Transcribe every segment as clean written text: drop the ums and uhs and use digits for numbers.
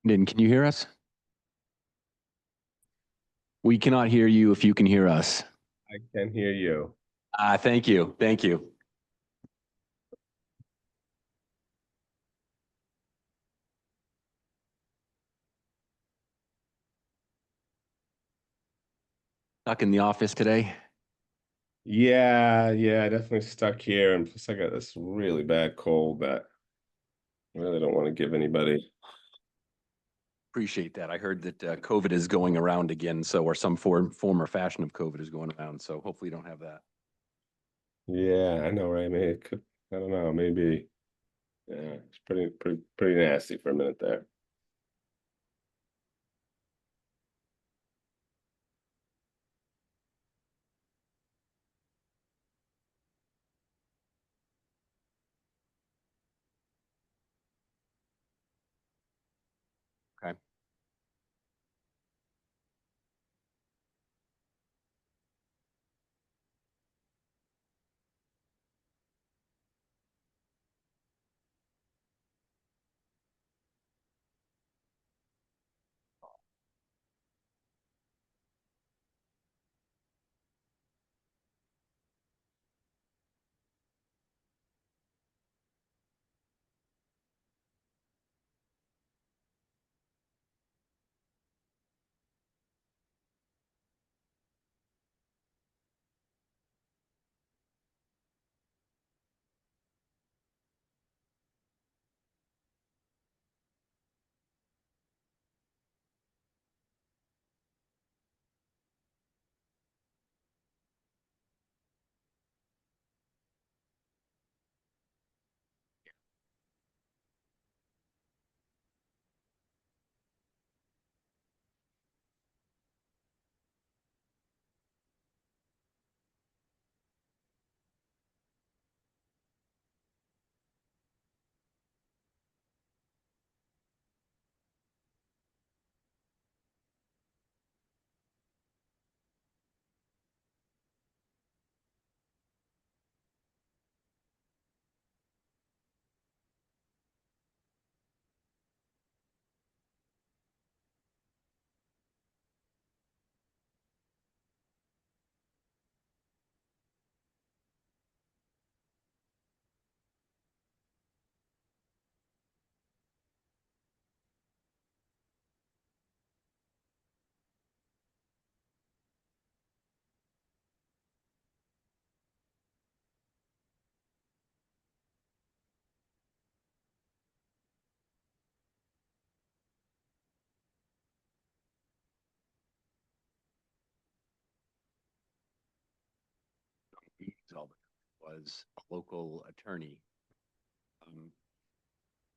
Can you hear us? We cannot hear you if you can hear us. I can hear you. Thank you. Thank you. Stuck in the office today. Yeah, definitely stuck here. And plus, I got this really bad cold that I really don't want to give anybody. Appreciate that. I heard that COVID is going around again, or some form or fashion of COVID is going around. So hopefully you don't have that. Yeah, I know, right? Maybe it could, I don't know, maybe. Yeah, it's pretty nasty for a minute there. Okay. Was a local attorney. Um,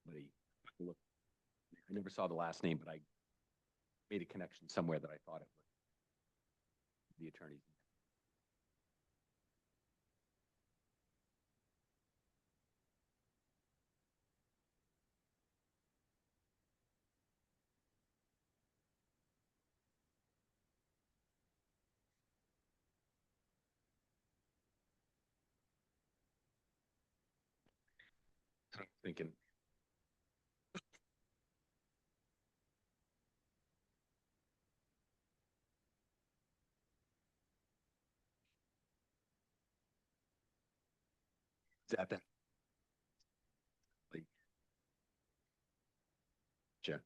but look, I never saw the last name, but I made a connection somewhere that I thought it was the attorney. So I'm thinking, is that? Like, yeah.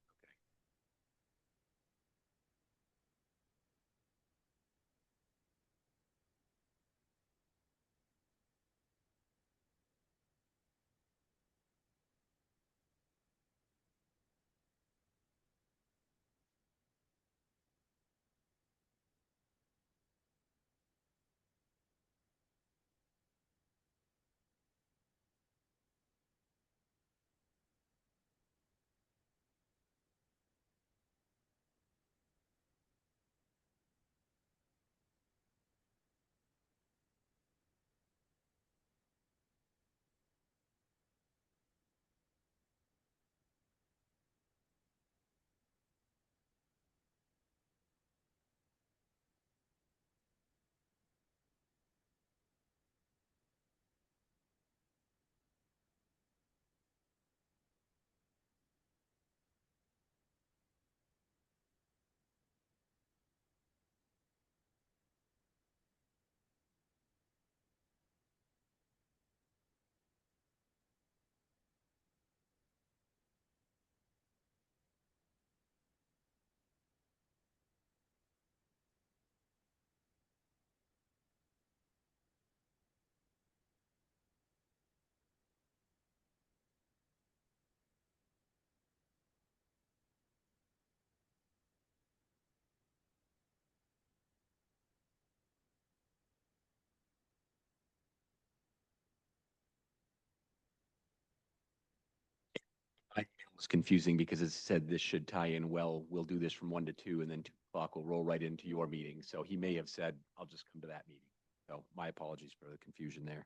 was confusing because it said this should tie in well, we'll do this from 1 to 2 and then 2 o'clock will roll right into your meeting. So he may have said, I'll just come to that meeting. So my apologies for the confusion there.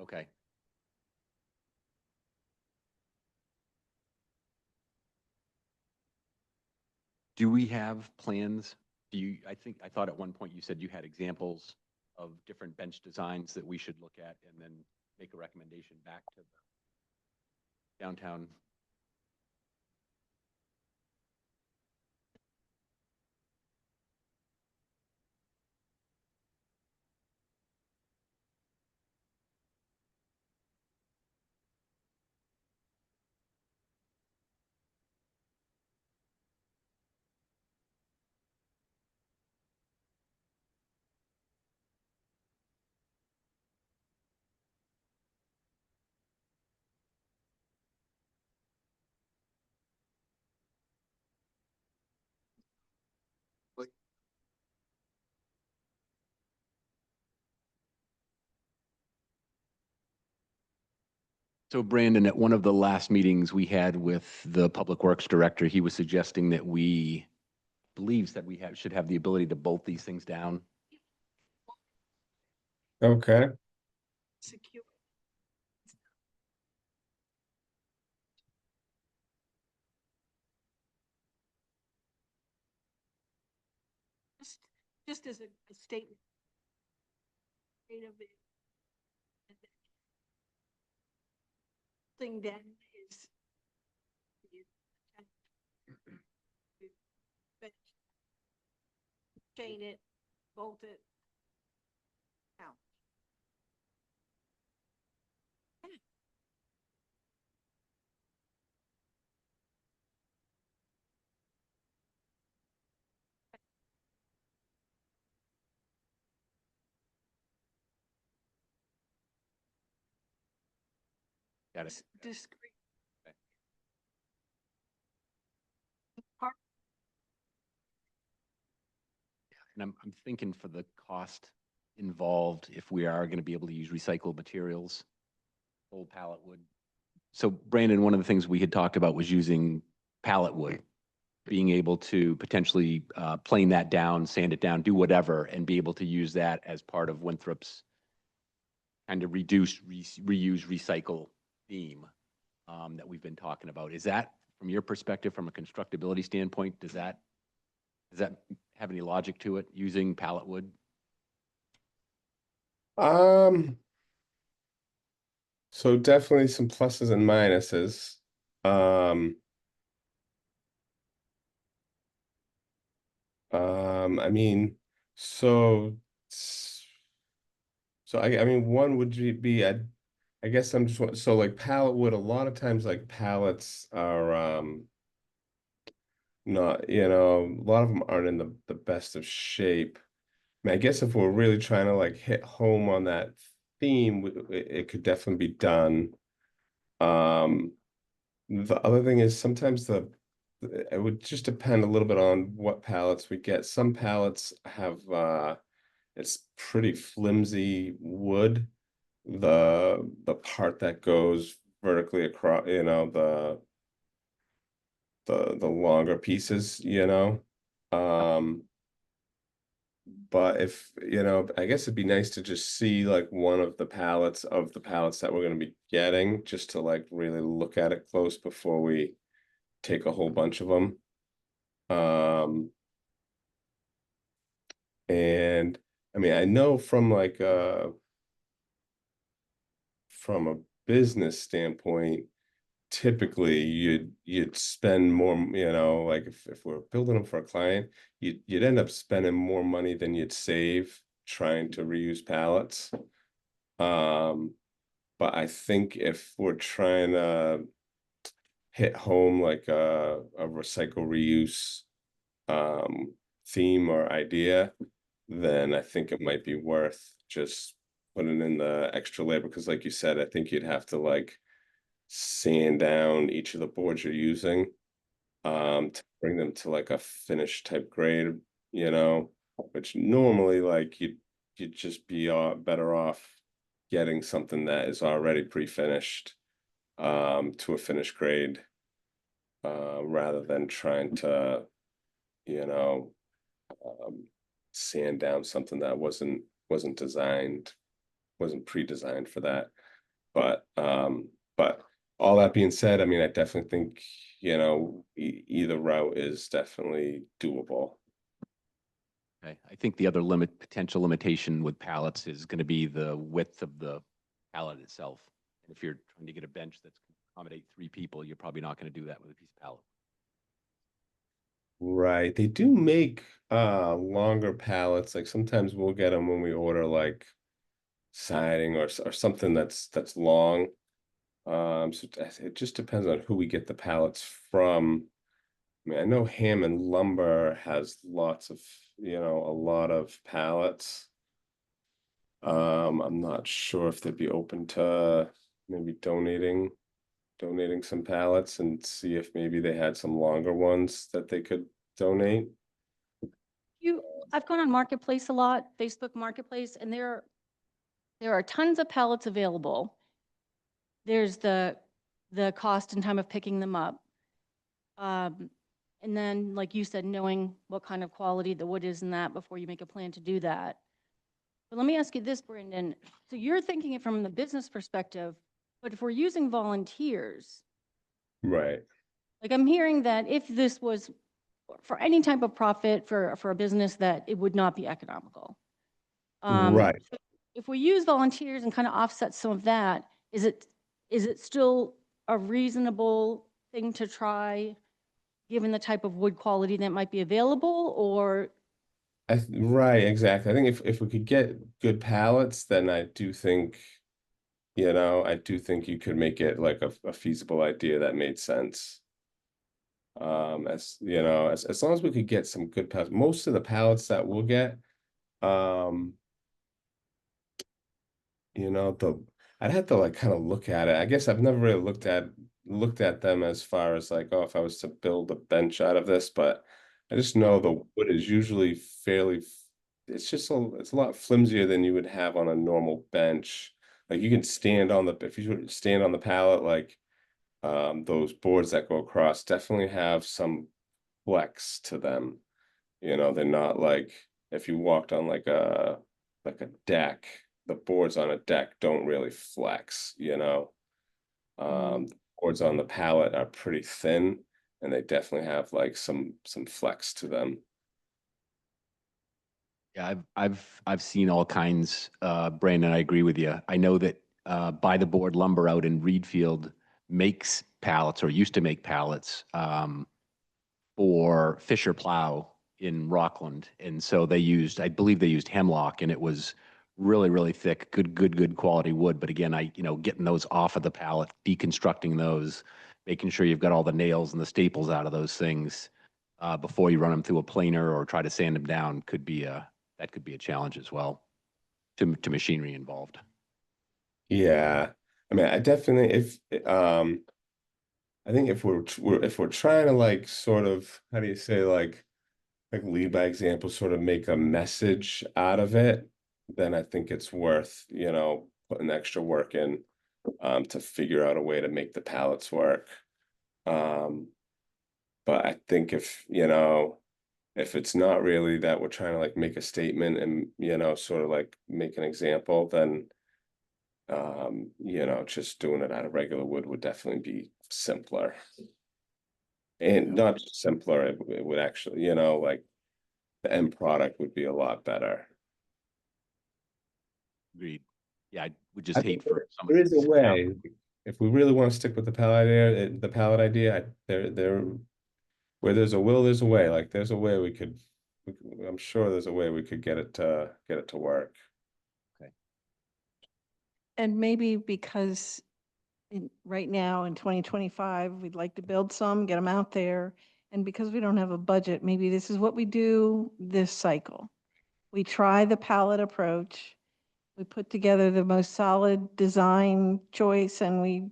Okay. Do we have plans? I thought at one point you said you had examples of different bench designs that we should look at and then make a recommendation back to the downtown. So Brandon, at one of the last meetings we had with the Public Works Director, he was suggesting that we believes that we should have the ability to bolt these things down. Okay. Secure. Just as a statement. Thing then is chain it, bolt it. Now. Got it. Discreet. Okay. And I'm thinking for the cost involved, if we are going to be able to use recycled materials, old pallet wood. So Brandon, one of the things we had talked about was using pallet wood, being able to potentially plane that down, sand it down, do whatever, and be able to use that as part of Winthrop's kind of reduce, reuse, recycle theme that we've been talking about. Is that, from your perspective, from a constructability standpoint, does that have any logic to it, using pallet wood? So definitely some pluses and minuses. I mean, so I mean, one would be I guess I'm just so like pallet wood. A lot of times, like pallets are not, a lot of them aren't in the best of shape. I mean, I guess if we're really trying to like hit home on that theme, it could definitely be done. Um, the other thing is sometimes it would just depend a little bit on what pallets we get. Some pallets have it's pretty flimsy wood. The part that goes vertically across, the longer pieces, but if, I guess it'd be nice to just see like one of the pallets that we're going to be getting, just to like really look at it close before we take a whole bunch of them. And I mean, I know from like from a business standpoint, typically you'd spend more, like if we're building them for a client, you'd end up spending more money than you'd save trying to reuse pallets. But I think if we're trying to hit home like a recycle reuse theme or idea, then I think it might be worth just putting in the extra labor, because like you said, I think you'd have to like sand down each of the boards you're using to bring them to like a finished type grade, which normally like you'd just be better off getting something that is already pre-finished to a finished grade rather than trying to, you know, um, sand down something that wasn't designed, wasn't pre-designed for that. But all that being said, I mean, I definitely think, either route is definitely doable. Okay, I think the other potential limitation with pallets is going to be the width of the pallet itself. And if you're trying to get a bench that's going to accommodate 3 people, you're probably not going to do that with a piece of pallet. Right. They do make longer pallets. Like sometimes we'll get them when we order like siding or something that's long. So it just depends on who we get the pallets from. I mean, I know Hammond Lumber has lots of, a lot of pallets. I'm not sure if they'd be open to maybe donating some pallets and see if maybe they had some longer ones that they could donate. You, I've gone on Marketplace a lot, Facebook Marketplace, and there are tons of pallets available. There's the cost and time of picking them up. And then, like you said, knowing what kind of quality the wood is in that before you make a plan to do that. But let me ask you this, Brandon. So you're thinking it from the business perspective, but if we're using volunteers, Right. like I'm hearing that if this was for any type of profit for a business, that it would not be economical. Right. So if we use volunteers and kind of offset some of that, is it still a reasonable thing to try, given the type of wood quality that might be available, or? Right, exactly. I think if we could get good pallets, then I do think you could make it like a feasible idea that made sense. As long as we could get some good pallets, most of the pallets that we'll get, um, the I'd have to like kind of look at it. I guess I've never really looked at them as far as like, oh, if I was to build a bench out of this, but I just know the wood is usually it's a lot flimsier than you would have on a normal bench. Like you can stand on if you were to stand on the pallet, like those boards that go across definitely have some flex to them. They're not like if you walked on like a deck, the boards on a deck don't really flex. The boards on the pallet are pretty thin and they definitely have like some flex to them. Yeah, I've seen all kinds. Brandon, I agree with you. I know that By the Board Lumber out in Reedfield makes pallets or used to make pallets for Fisher Plow in Rockland, and so I believe they used hemlock, and it was really, really thick, good quality wood. But again, getting those off of the pallet, deconstructing those, making sure you've got all the nails and the staples out of those things before you run them through a planer or try to sand them down that could be a challenge as well to machinery involved. Yeah. I mean, I definitely I think if we're trying to like sort of how do you say like lead by example, sort of make a message out of it, then I think it's worth, putting extra work in to figure out a way to make the pallets work. Um, but I think if it's not really that we're trying to like make a statement and, sort of like make an example, then just doing it out of regular wood would definitely be simpler. And not just simpler, it would actually, like the end product would be a lot better. Agreed. Yeah, I would I just think hate for someone there to is a sit down. way. If we really want to stick with the palette idea, there where there's a will, there's a way. Like there's a way I'm sure there's a way we could get it to work. And maybe because right now in 2025, we'd like to build some, get them out there. And because we don't have a budget, maybe this is what we do this cycle. We try the palette approach. We put together the most solid design choice and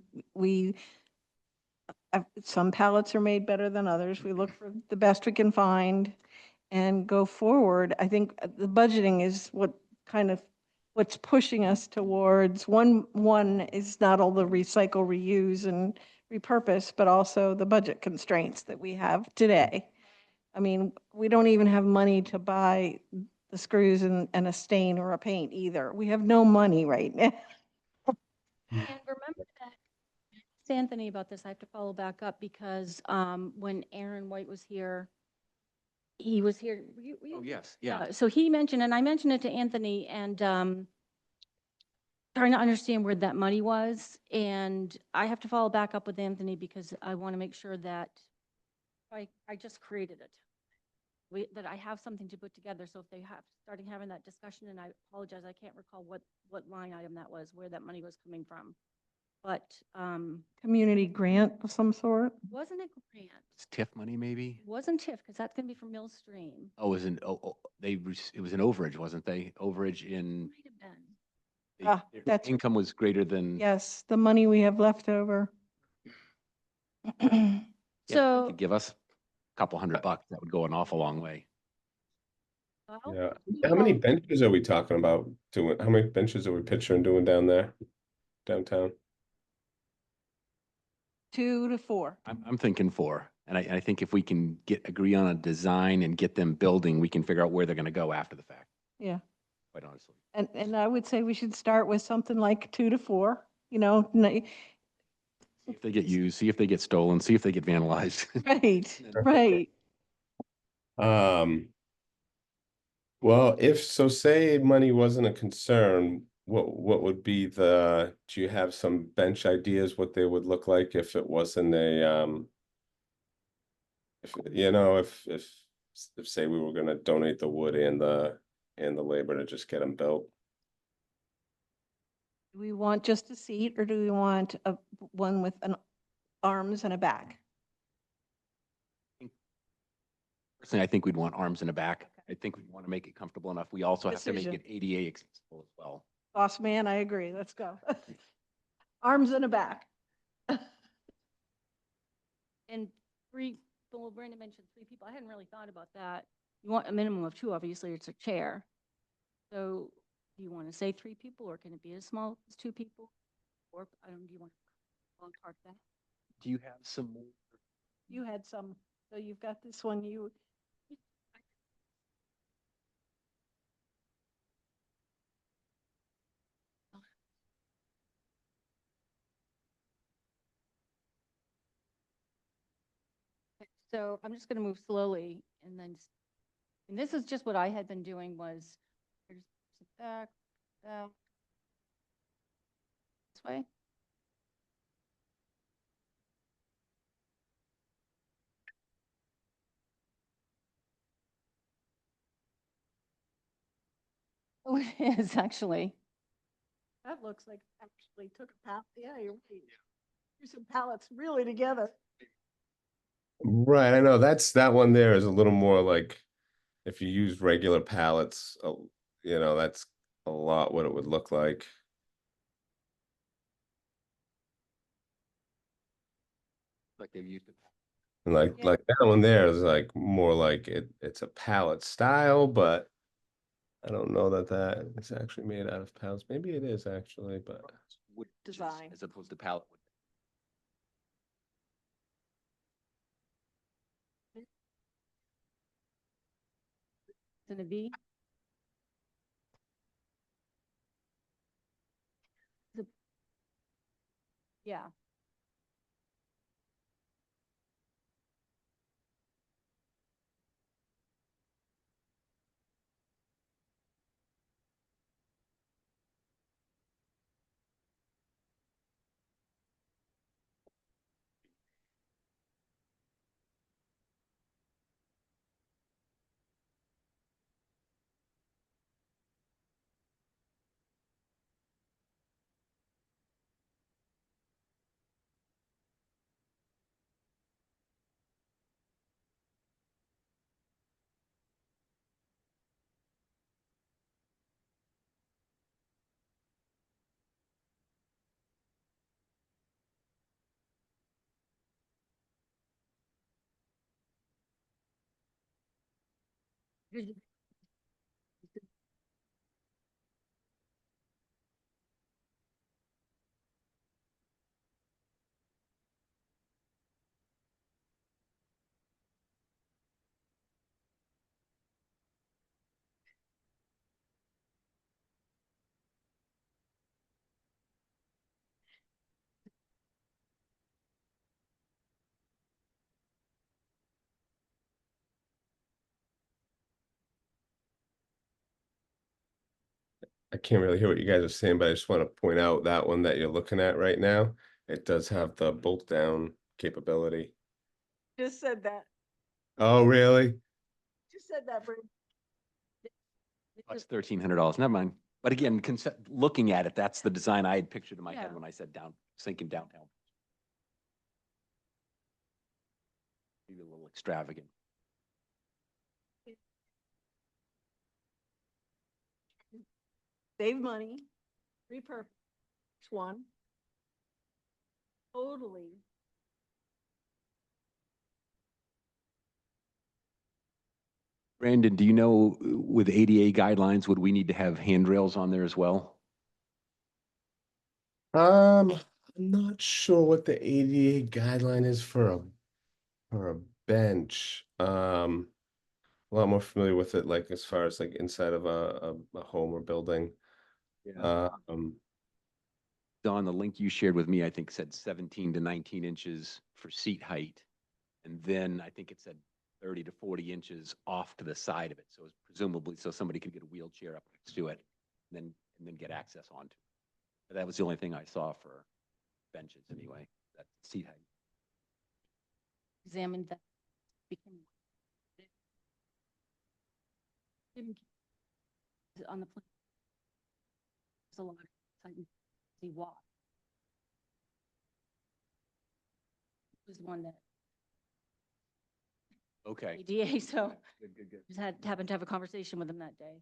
some palettes are made better than others. We look for the best we can find and go forward. I think the budgeting is what kind of what's pushing us towards, one is not all the recycle, reuse, and repurpose, but also the budget constraints that we have today. I mean, we don't even have money to buy the screws and a stain or a paint either. We have no money right now. And remember that, asked Anthony about this, I have to follow back up because when Aaron White was here, he was here. Were you- Oh, yes, yeah. So he mentioned, and I mentioned it to Anthony, and trying to understand where that money was. And I have to follow back up with Anthony because I want to make sure that I just created it. That I have something to put together. So if they have, starting having that discussion, and I apologize, I can't recall what line item that was, where that money was coming from. But Community grant of some sort? wasn't it grant? It's TIF money, maybe? Wasn't TIF, because that's going to be from Millstream. Oh, it was an overage, wasn't they? Overage in, Might have been. their That's, income was greater than. yes, the money we have left over. Yeah, if they So, could give us a couple $100, that would go an awful long way. well, Yeah. How many benches are we talking about doing? How many benches are we picturing doing down there, downtown? 2 to 4. I'm thinking 4. And I think if we can agree on a design and get them building, we can figure out where they're gonna go after the fact, Yeah. quite honestly. And I would say we should start with something like 2 to 4, you know, See if they get used, see if they get stolen, see if they get vandalized. right, right. Um, well, if so, say money wasn't a concern, what would be do you have some bench ideas what they would look like if it wasn't if you know, if say we were gonna donate the wood and the labor to just get them built? Do we want just a seat or do we want one with an arms and a back? Personally, I think we'd want arms in the back. I think we want to make it comfortable enough. We also have to make Decision. it ADA accessible as well. Boss man, I agree. Let's go. Arms and a back. and well, Brandon mentioned 3 people. I hadn't really thought about that. You want a minimum of 2, obviously, it's a chair. So do you want to say 3 people, or can it be as small as 2 people? Or, I don't, do you want to ballpark that? Do you have some more? You had some, so you've got this one, So I'm just going to move slowly and then, and this is just what I had been doing was, here's back, down, this way. Oh, it is actually. that looks like actually took a pallet. Yeah, you're right. Here's some pallets really together. Right, I know that one there is a little more like if you use regular pallets, you know, that's a lot what it would look like. Like they've used it. And like Yeah. like that one there is like more like it's a pallet style, but I don't know that it's actually made out of pallets. Maybe it is actually, but Wood benches Design. as opposed to pallet wood. It's in a V. The- Yeah. I can't really hear what you guys are saying, but I just want to point out that one that you're looking at right now. It does have the bolt down capability. Just said that. Oh, really? Just said that, Brent. That's $1,300. Never mind. But again, looking at it, that's the design I had pictured in my head Yeah. when I said thinking downtown. Maybe a little extravagant. Save money, repurpose one. Totally. Brandon, do you know with ADA guidelines, would we need to have handrails on there as well? I'm not sure what the ADA guideline is for a bench. A lot more familiar with it, like as far as like inside of a home or building. Um, Don, the link you shared with me, I think said 17 to 19 inches for seat height. And then I think it said 30 to 40 inches off to the side of it. So it's presumably so somebody could get a wheelchair up next to it and then get access onto it. But that was the only thing I saw for benches anyway, that seat height. Examined that. Became didn't on the plan. There's a lot of excitement to see why. Was one that Okay. ADA, so Good. just happened to have a conversation with them that day.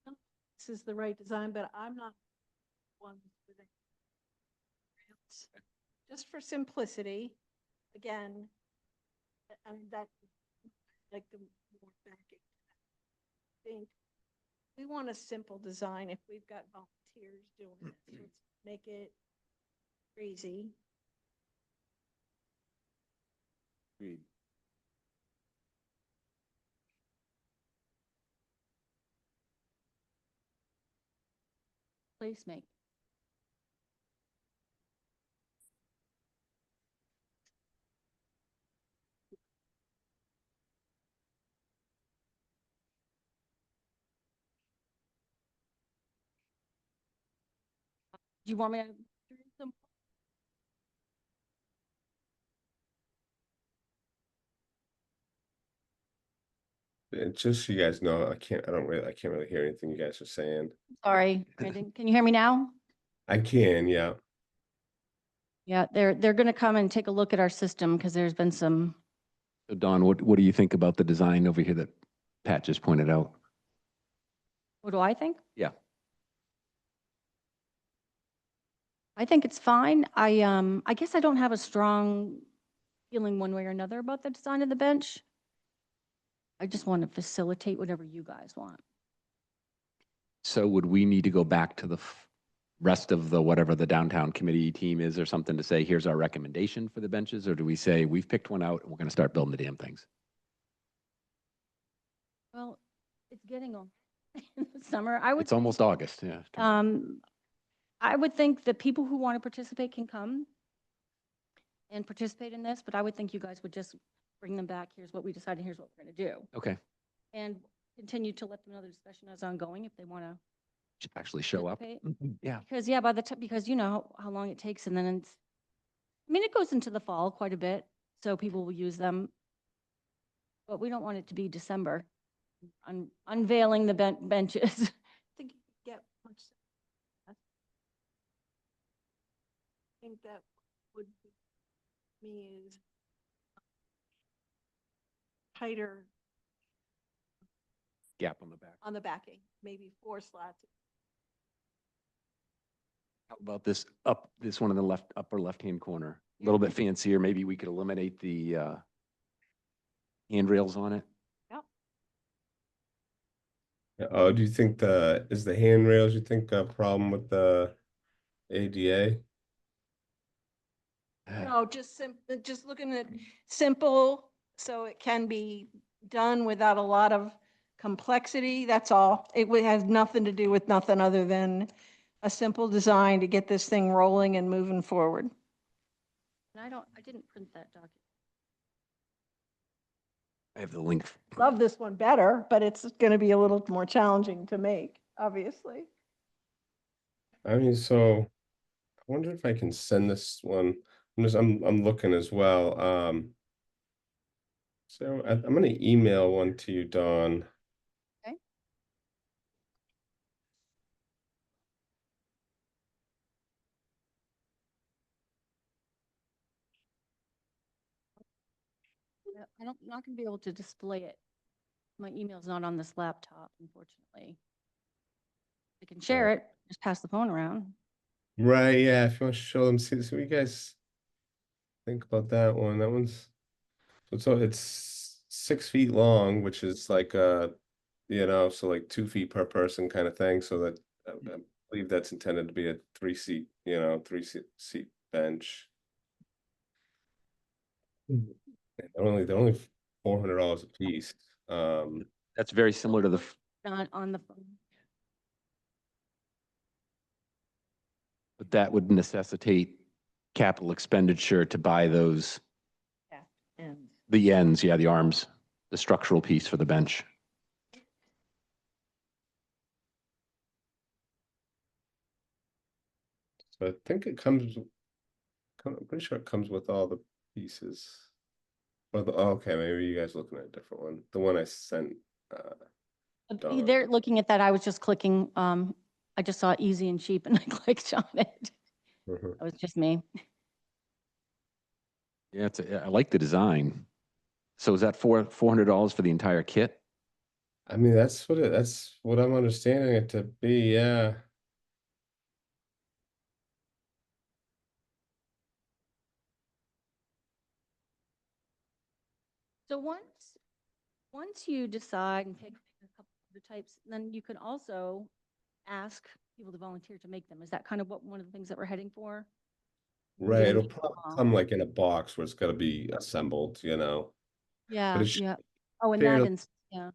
This is the right design, but I'm not one with it. Just for simplicity, again, I mean, that, like the more backing. I think we want a simple design. If we've got volunteers doing it, let's make it crazy. Agreed. Placemaking. Do you want me to? Some- and just so you guys know, I can't really hear anything you guys are saying. Sorry, Brandon, can you hear me now? I can, yeah. Yeah, they're going to come and take a look at our system because there's been some. So Don, what do you think about the design over here that Pat just pointed out? What do I think? Yeah. I think it's fine. I guess I don't have a strong feeling one way or another about the design of the bench. I just want to facilitate whatever you guys want. So would we need to go back to the rest of the, whatever the downtown committee team is or something to say, here's our recommendation for the benches? Or do we say, we've picked one out and we're going to start building the damn things? Well, it's getting on in the summer. I would It's almost August, yeah. I would think that people who want to participate can come and participate in this, but I would think you guys would just bring them back. Here's what we decided, here's what we're going to do. Okay. And continue to let them know the discussion is ongoing if they want to Should actually show up. participate. Yeah. Because, yeah, by the time, because you know how long it takes and then it's, I mean, it goes into the fall quite a bit, so people will use them. But we don't want it to be December, unveiling the benches. To get much. I think that would be me is tighter Gap on the back. on the backing, maybe 4 slats. How about this one in the upper left-hand corner? A little bit fancier. Maybe we could eliminate the handrails on it. Oh, do you think is the handrails, you think a problem with the ADA? No, just looking at simple, so it can be done without a lot of complexity, that's all. Has nothing to do with nothing other than a simple design to get this thing rolling and moving forward. And I didn't print that document. I have the link. Love this one better, but it's going to be a little more challenging to make, obviously. I mean, so I wonder if I can send this one. I'm looking as well. So I'm gonna email one to you, Dawn. Okay. Yeah, I'm not going to be able to display it. My email's not on this laptop, unfortunately. I can share it, just pass the phone around. Right, yeah, if you want to show them, see what you guys think about that one. That one's it's 6 feet long, which is like so like 2 feet per person kind of thing. So that I believe that's intended to be a three seat bench. And they're only $400 a piece. That's very similar to the, Not on the phone. but that would necessitate capital expenditure to buy those, And the ends, yeah, the arms, the structural piece for the bench. So I think I'm pretty sure it comes with all the pieces. Or okay, maybe you guys looking at a different one. The one I sent. Dawn. They're looking at that. I was just clicking, I just saw easy and cheap and I clicked on it. Mhm. That was just me. Yeah, I like the design. So is that $400 for the entire kit? I mean, that's what I'm understanding it to be, yeah. So once you decide and pick a couple of the types, then you can also ask people to volunteer to make them. Is that kind of one of the things that we're heading for? Right, Getting it'll people probably involved. come like in a box where it's gotta be assembled. But Yeah, it should yeah. Oh, and that fairly is, yeah.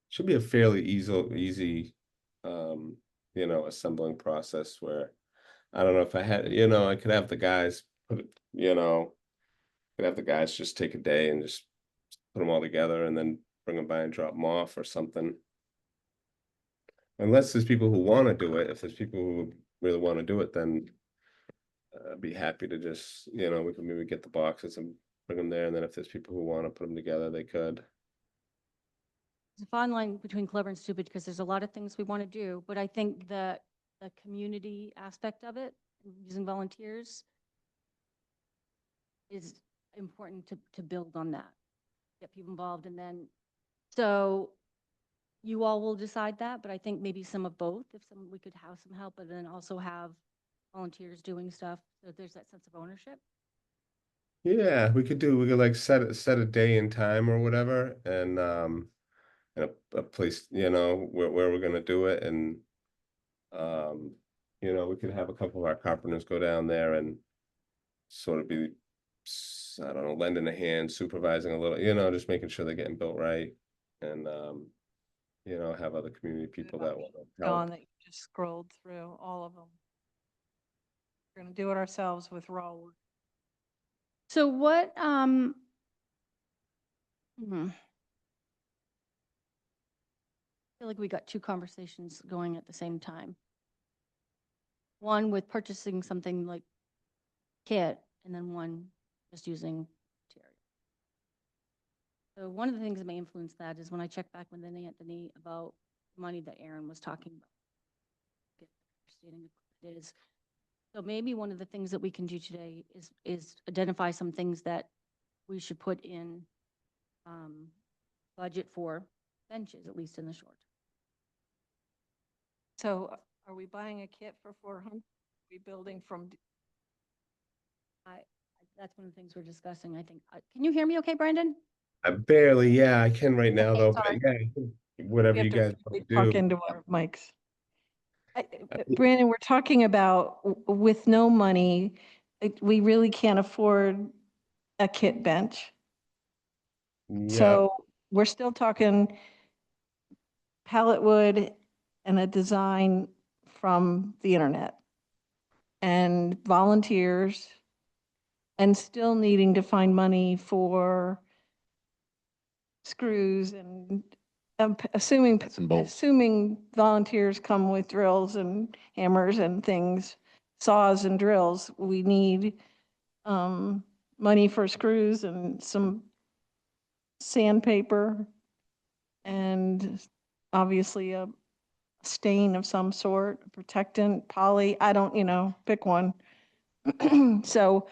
should be a fairly easy assembling process where I don't know if I could have the guys put it, could have the guys just take a day and just put them all together and then bring them by and drop them off or something. Unless there's people who want to do it. If there's people who really want to do it, then I'd be happy to just, we can maybe get the boxes and bring them there. And then if there's people who want to put them together, they could. It's a fine line between clever and stupid because there's a lot of things we want to do, but I think that the community aspect of it, using volunteers, is important to build on that, get people involved, and then, so you all will decide that, but I think maybe some of both, we could have some help, but then also have volunteers doing stuff, so there's that sense of ownership. Yeah, we could like set a day and time or whatever and a place, where we're gonna do it. And we could have a couple of our carpenters go down there and sort of be, I don't know, lending a hand, supervising a little, just making sure they're getting built right. And have other community people that want to gone help. that you just scrolled through all of them. We're going to do it ourselves with raw wood. So what, I feel like we got two conversations going at the same time. One with purchasing something like kit, and then one just using material. So one of the things that may influence that is when I check back with Anthony about money that Aaron was talking about. Get understanding of what it is. So maybe one of the things that we can do today is identify some things that we should put in budget for benches, at least in the short. So are we buying a kit for 400? We building from, That's one of the things we're discussing, I think. Can you hear me okay, Brandon? I barely, yeah, I can right now Okay, though, but sorry. yeah, whatever we have you to guys really want to talk do. into our mics. Brandon, we're talking about with no money, we really can't afford a kit bench. Yeah, So we're still talking pallet wood and a design from the internet and volunteers and still needing to find money for screws and assuming, Nuts and bolts. assuming volunteers come with drills and hammers and things, saws and drills, we need money for screws and some sandpaper and obviously a stain of some sort, protectant, poly, I don't, pick one. So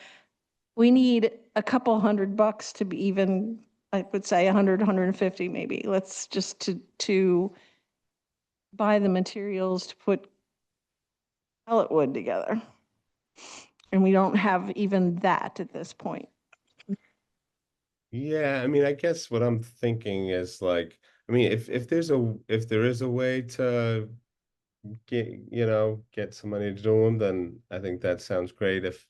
we need a couple $100 to be even, I would say 100, 150 maybe. Let's just to buy the materials to put pellet wood together. And we don't have even that at this point. Yeah, I mean, I guess what I'm thinking is like, I mean, if there is a way to get some money to do them, then I think that sounds great. If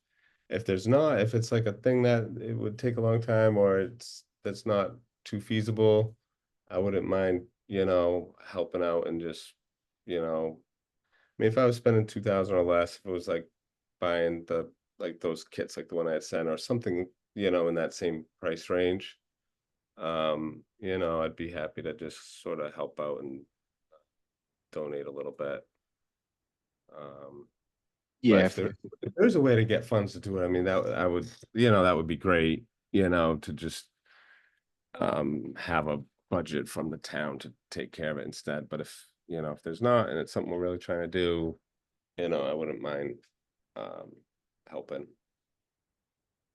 there's not, if it's like a thing that it would take a long time or that's not too feasible, I wouldn't mind, helping out and just, I mean, if I was spending 2,000 or less, if it was like buying like those kits, like the one I had sent or something, in that same price range, I'd be happy to just sort of help out and donate a little bit. But Yeah, if there's a way to get funds to do it, I mean, that would be great, to just have a budget from the town to take care of it instead. But if there's not, and it's something we're really trying to do, I wouldn't mind helping.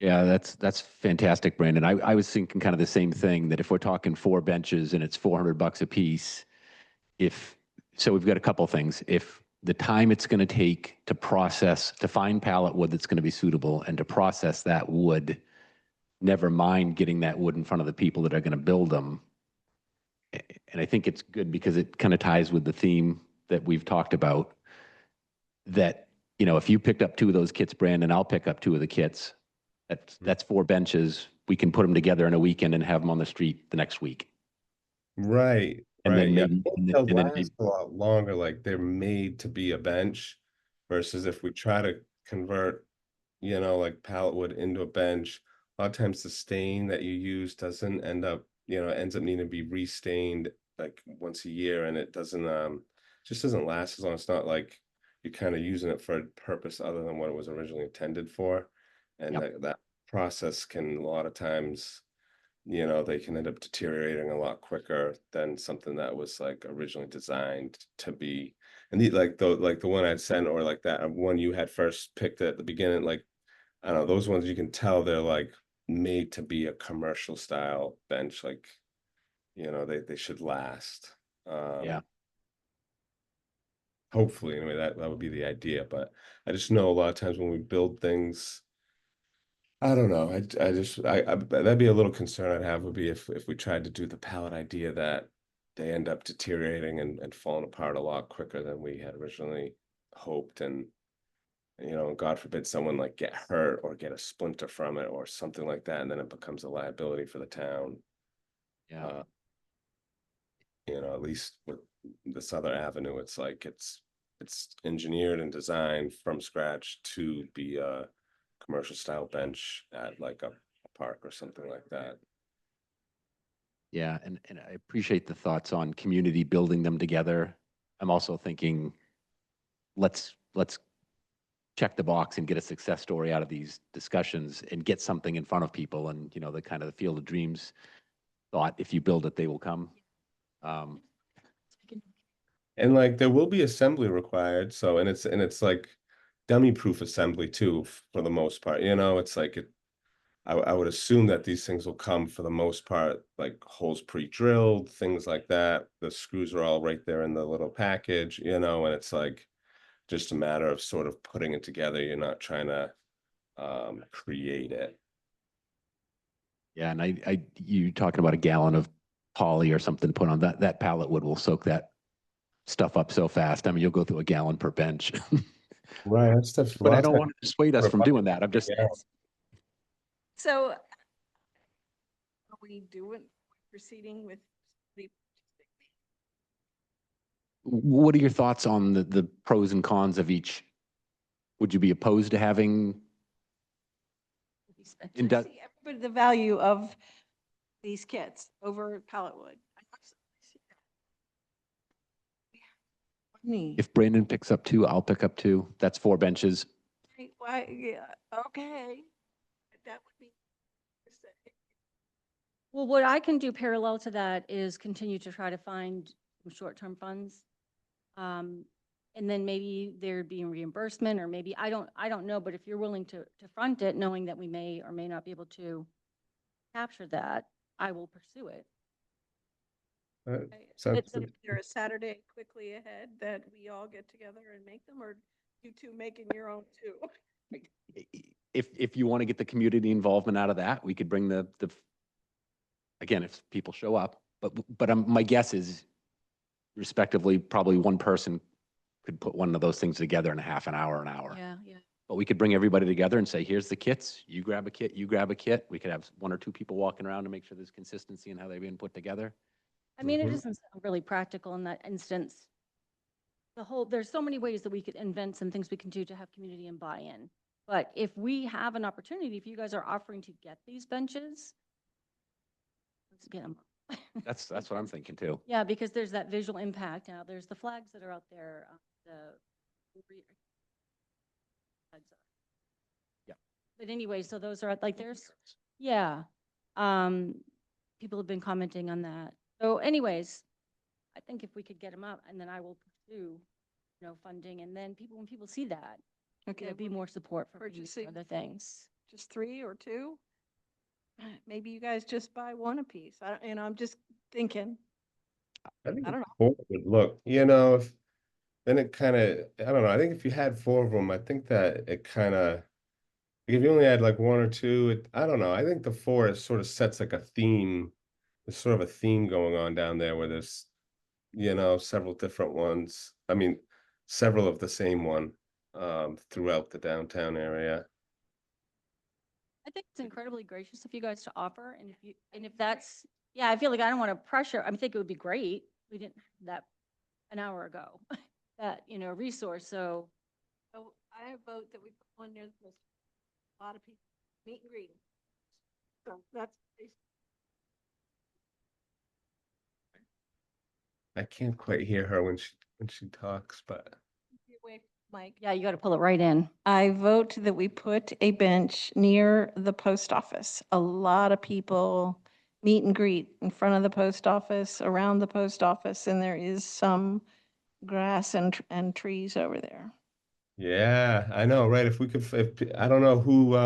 yeah, that's fantastic, Brandon. I was thinking kind of the same thing, that if we're talking 4 benches and it's $400 a piece, so we've got a couple things. If the time it's going to take to find pallet wood that's going to be suitable and to process that wood, never mind getting that wood in front of the people that are going to build them. And I think it's good because it kind of ties with the theme that we've talked about, that, if you picked up 2 of those kits, Brandon, I'll pick up 2 of the kits. That's 4 benches. We can put them together in a weekend and have them on the street the next week. Right, And right. then Yeah, maybe, I think and then, they'll and then maybe, last a lot longer, like they're made to be a bench versus if we try to convert, like pallet wood into a bench, a lot of times the stain that you use doesn't end up, ends up needing to be restained like once a year and it doesn't just doesn't last as long. It's not like you're kind of using it for a purpose other than what it was originally intended for. And Yep. that process can a lot of times, they can end up deteriorating a lot quicker than something that was like originally designed to be. And like the one I'd sent or like that one you had first picked at the beginning, like I don't know, those ones you can tell they're like made to be a commercial style bench, like they should last. yeah. Hopefully, anyway, that would be the idea. But I just know a lot of times when we build things, I don't know. That'd be a little concern I'd have would be if we tried to do the palette idea that they end up deteriorating and falling apart a lot quicker than we had originally hoped. And God forbid someone like get hurt or get a splinter from it or something like that, and then it becomes a liability for the town. Yeah. Uh, at least with this other avenue, it's like it's engineered and designed from scratch to be a commercial style bench at like a park or something like that. Yeah, and I appreciate the thoughts on community building them together. I'm also thinking, let's check the box and get a success story out of these discussions and get something in front of people. And, the kind of the field of dreams thought, if you build it, they will come. And like there will be assembly required, so and it's like dummy proof assembly too for the most part. It's like I would assume that these things will come for the most part, like holes pre-drilled, things like that. The screws are all right there in the little package, and it's like just a matter of sort of putting it together. You're not trying to create it. Yeah, and you talking about a gallon of poly or something put on that pallet wood will soak that stuff up so fast. I mean, you'll go through a gallon per bench. Right, that stuff's a But lot I of don't times want to dissuade us for a from bucket, doing that. I'm just, yeah. So are we doing, proceeding with the what are your thoughts on the pros and cons of each? Would you be opposed to having? I see everybody the value of these kits over at Palletwood. I absolutely see that. Money. If Brandon picks up 2, I'll pick up 2. That's 4 benches. Why, yeah, okay. That would be. Well, what I can do parallel to that is continue to try to find some short-term funds. And then maybe there'd be a reimbursement, or maybe, I don't know, but if you're willing to front it, knowing that we may or may not be able to capture that, I will pursue it. Sounds Is good. there a Saturday quickly ahead that we all get together and make them, or you two making your own too? If you want to get the community involvement out of that, we could bring the again, if people show up, but my guess is respectively, probably one person could put one of those things together in a half an hour, an hour. Yeah, yeah. But we could bring everybody together and say, here's the kits, you grab a kit, you grab a kit. We could have 1 or 2 people walking around to make sure there's consistency in how they've been put together. I mean, it Mhm. doesn't sound really practical in that instance. There's so many ways that we could invent some things we can do to have community and buy-in. But if we have an opportunity, if you guys are offering to get these benches, let's get them. That's what I'm thinking too. Yeah, because there's that visual impact. Now, there's the flags that are out there, flags are. Yeah. But anyway, so those are, like, there's, yeah. Um, people have been commenting on that. So anyways, I think if we could get them up, and then I will pursue, funding, and then when people see that, Okay, there'll be more support for youth purchasing. and other things. just 3 or 2? Maybe you guys just buy 1 apiece. I'm just thinking. I think I don't know. 4 would look, if, then it kind of, I don't know. I think if you had 4 of them, I think that it kind of, if you only had like 1 or 2, I don't know. I think the 4 is sort of sets like a theme. There's sort of a theme going on down there where there's, several different ones. I mean, several of the same one throughout the downtown area. I think it's incredibly gracious of you guys to offer, and if that's, yeah, I feel like I don't want to pressure, I think it would be great. We didn't have that an hour ago, that, resource, so. So I vote that we put one near the post. A lot of people meet and greet. So that's. I can't quite hear her when she talks, but Wait, Mike. Yeah, you got to pull it right in. I vote that we put a bench near the post office. A lot of people meet and greet in front of the post office, around the post office, and there is some grass and trees over there. yeah, I know, right? If we could, I don't know who,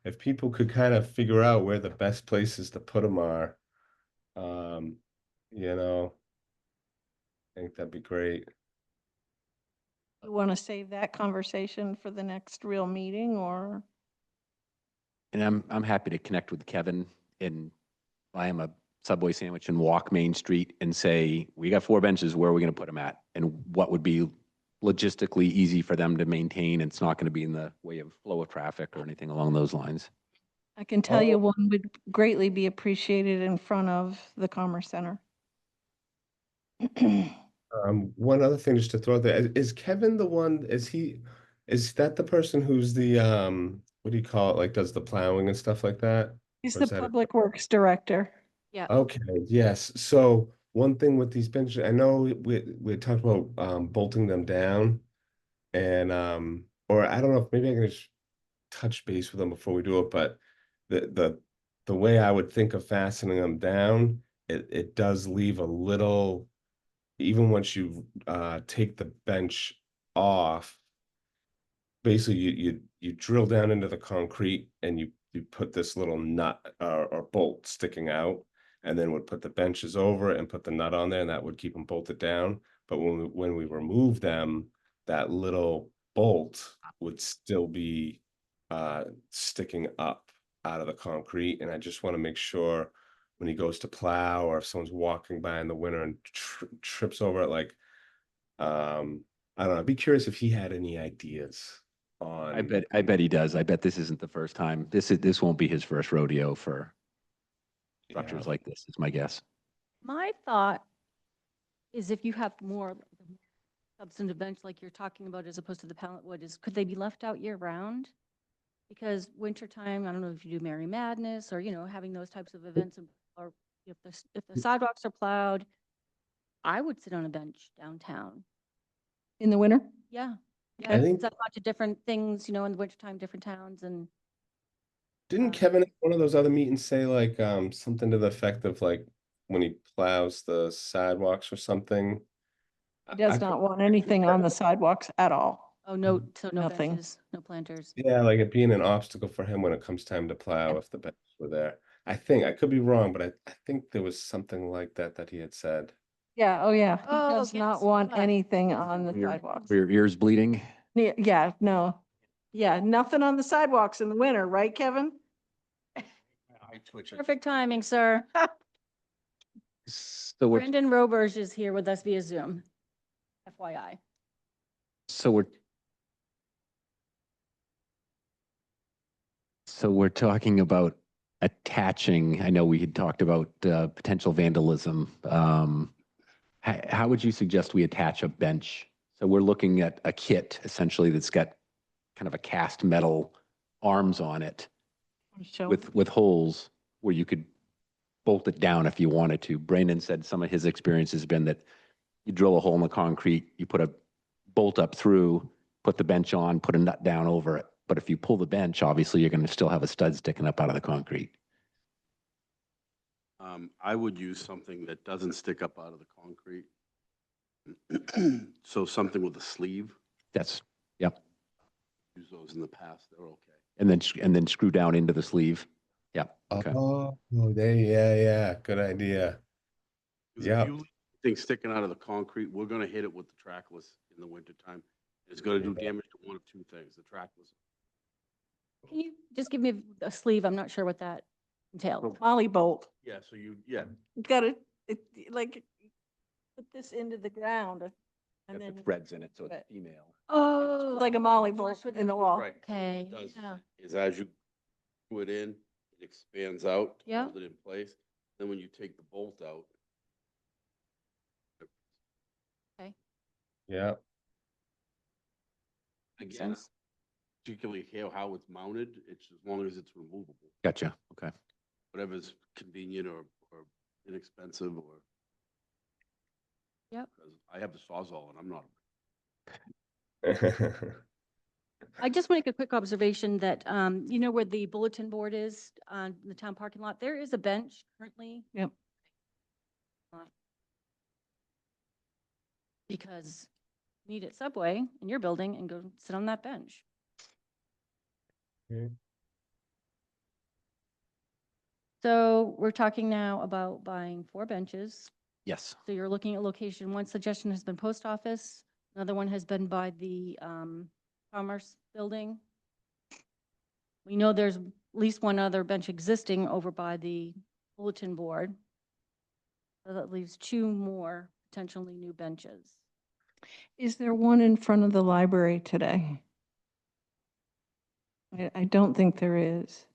if people could kind of figure out where the best places to put them are, um, you know, I think that'd be great. You want to save that conversation for the next real meeting, or? And I'm happy to connect with Kevin and buy him a Subway sandwich and walk Main Street and say, we got 4 benches, where are we going to put them at? And what would be logistically easy for them to maintain? It's not going to be in the way of flow of traffic or anything along those lines. I can tell you Oh. one would greatly be appreciated in front of the Commerce Center. One other thing just to throw there, is Kevin the one, is that the person who's the, what do you call it, like does the plowing and stuff like that? He's Or the is that Public Works Director. Yeah. Okay, yes. So one thing with these benches, I know we talked about bolting them down and or I don't know if maybe I can just touch base with them before we do it, but the way I would think of fastening them down, it does leave a little, even once you take the bench off, basically you drill down into the concrete and you put this little nut or bolt sticking out, and then would put the benches over it and put the nut on there, and that would keep them bolted down. But when we remove them, that little bolt would still be sticking up out of the concrete. And I just want to make sure when he goes to plow, or if someone's walking by in the winter and trips over it, like I don't know. I'd be curious if he had any ideas on. I bet he does. I bet this isn't the first time. This won't be his first rodeo for Yeah. structures like this, is my guess. My thought is, if you have more substantive bench like you're talking about, as opposed to the pallet wood, is could they be left out year round? Because wintertime, I don't know if you do Merry Madness or, having those types of events if the sidewalks are plowed, I would sit on a bench downtown. In the winter? Yeah. Yeah, I think- it's a bunch of different things, in the wintertime, different towns and. Didn't Kevin at one of those other meetings say like something to the effect of like when he plows the sidewalks or something? He does not want anything on the sidewalks at all. Oh, no, so no Nothing. benches, no planters. Yeah, like it being an obstacle for him when it comes time to plow Yep. if the benches were there. I think, I could be wrong, but I think there was something like that he had said. Yeah, oh yeah. He Oh, does not guess want what? anything on the Your- sidewalks. Were your ears bleeding? Yeah, no. Yeah, nothing on the sidewalks in the winter, right, Kevin? Perfect timing, sir. So we're, Brendan Roberge is here with us via Zoom. FYI. so we're, so we're talking about attaching, I know we had talked about potential vandalism. How would you suggest we attach a bench? So we're looking at a kit essentially that's got kind of a cast metal arms on it Show. with holes where you could bolt it down if you wanted to. Brandon said some of his experience has been that you drill a hole in the concrete, you put a bolt up through, put the bench on, put a nut down over it. But if you pull the bench, obviously you're going to still have a stud sticking up out of the concrete. I would use something that doesn't stick up out of the concrete. So something with a sleeve, That's, yep. use those in the past, they're okay. And then screw down into the sleeve. Yeah. Okay. Oh, yeah, good idea. Because Yeah. if you leave things sticking out of the concrete, we're gonna hit it with the trackless in the wintertime. It's gonna do damage to one of two things, the trackless. Can you just give me a sleeve? I'm not sure what that entails. Molly bolt. Yeah, so you, You gotta, like, put this into the ground and Got then. the threads in it, so it's Right. female. Oh. Like a molly flush bolt with in the wall. right. Okay, What it does yeah. is as you screw it in, it expands out, to Yeah. hold it in place. Then when you take the bolt out, Yeah. Makes again, sense. particularly how it's mounted, it's as long as it's removable. Gotcha. Okay. Whatever's convenient or inexpensive or. Yep. Because I have the Sawzall and I'm not. I just want to make a quick observation that, where the bulletin board is on the town parking lot, there is a bench currently. Yep. Because you need it Subway in your building and go sit on that bench. Okay. So we're talking now about buying 4 benches. Yes. So you're looking at location. One suggestion has been post office. Another one has been by the Commerce Building. We know there's at least one other bench existing over by the bulletin board. So that leaves 2 more potentially new benches. Is there one in front of the library today? I don't think there is.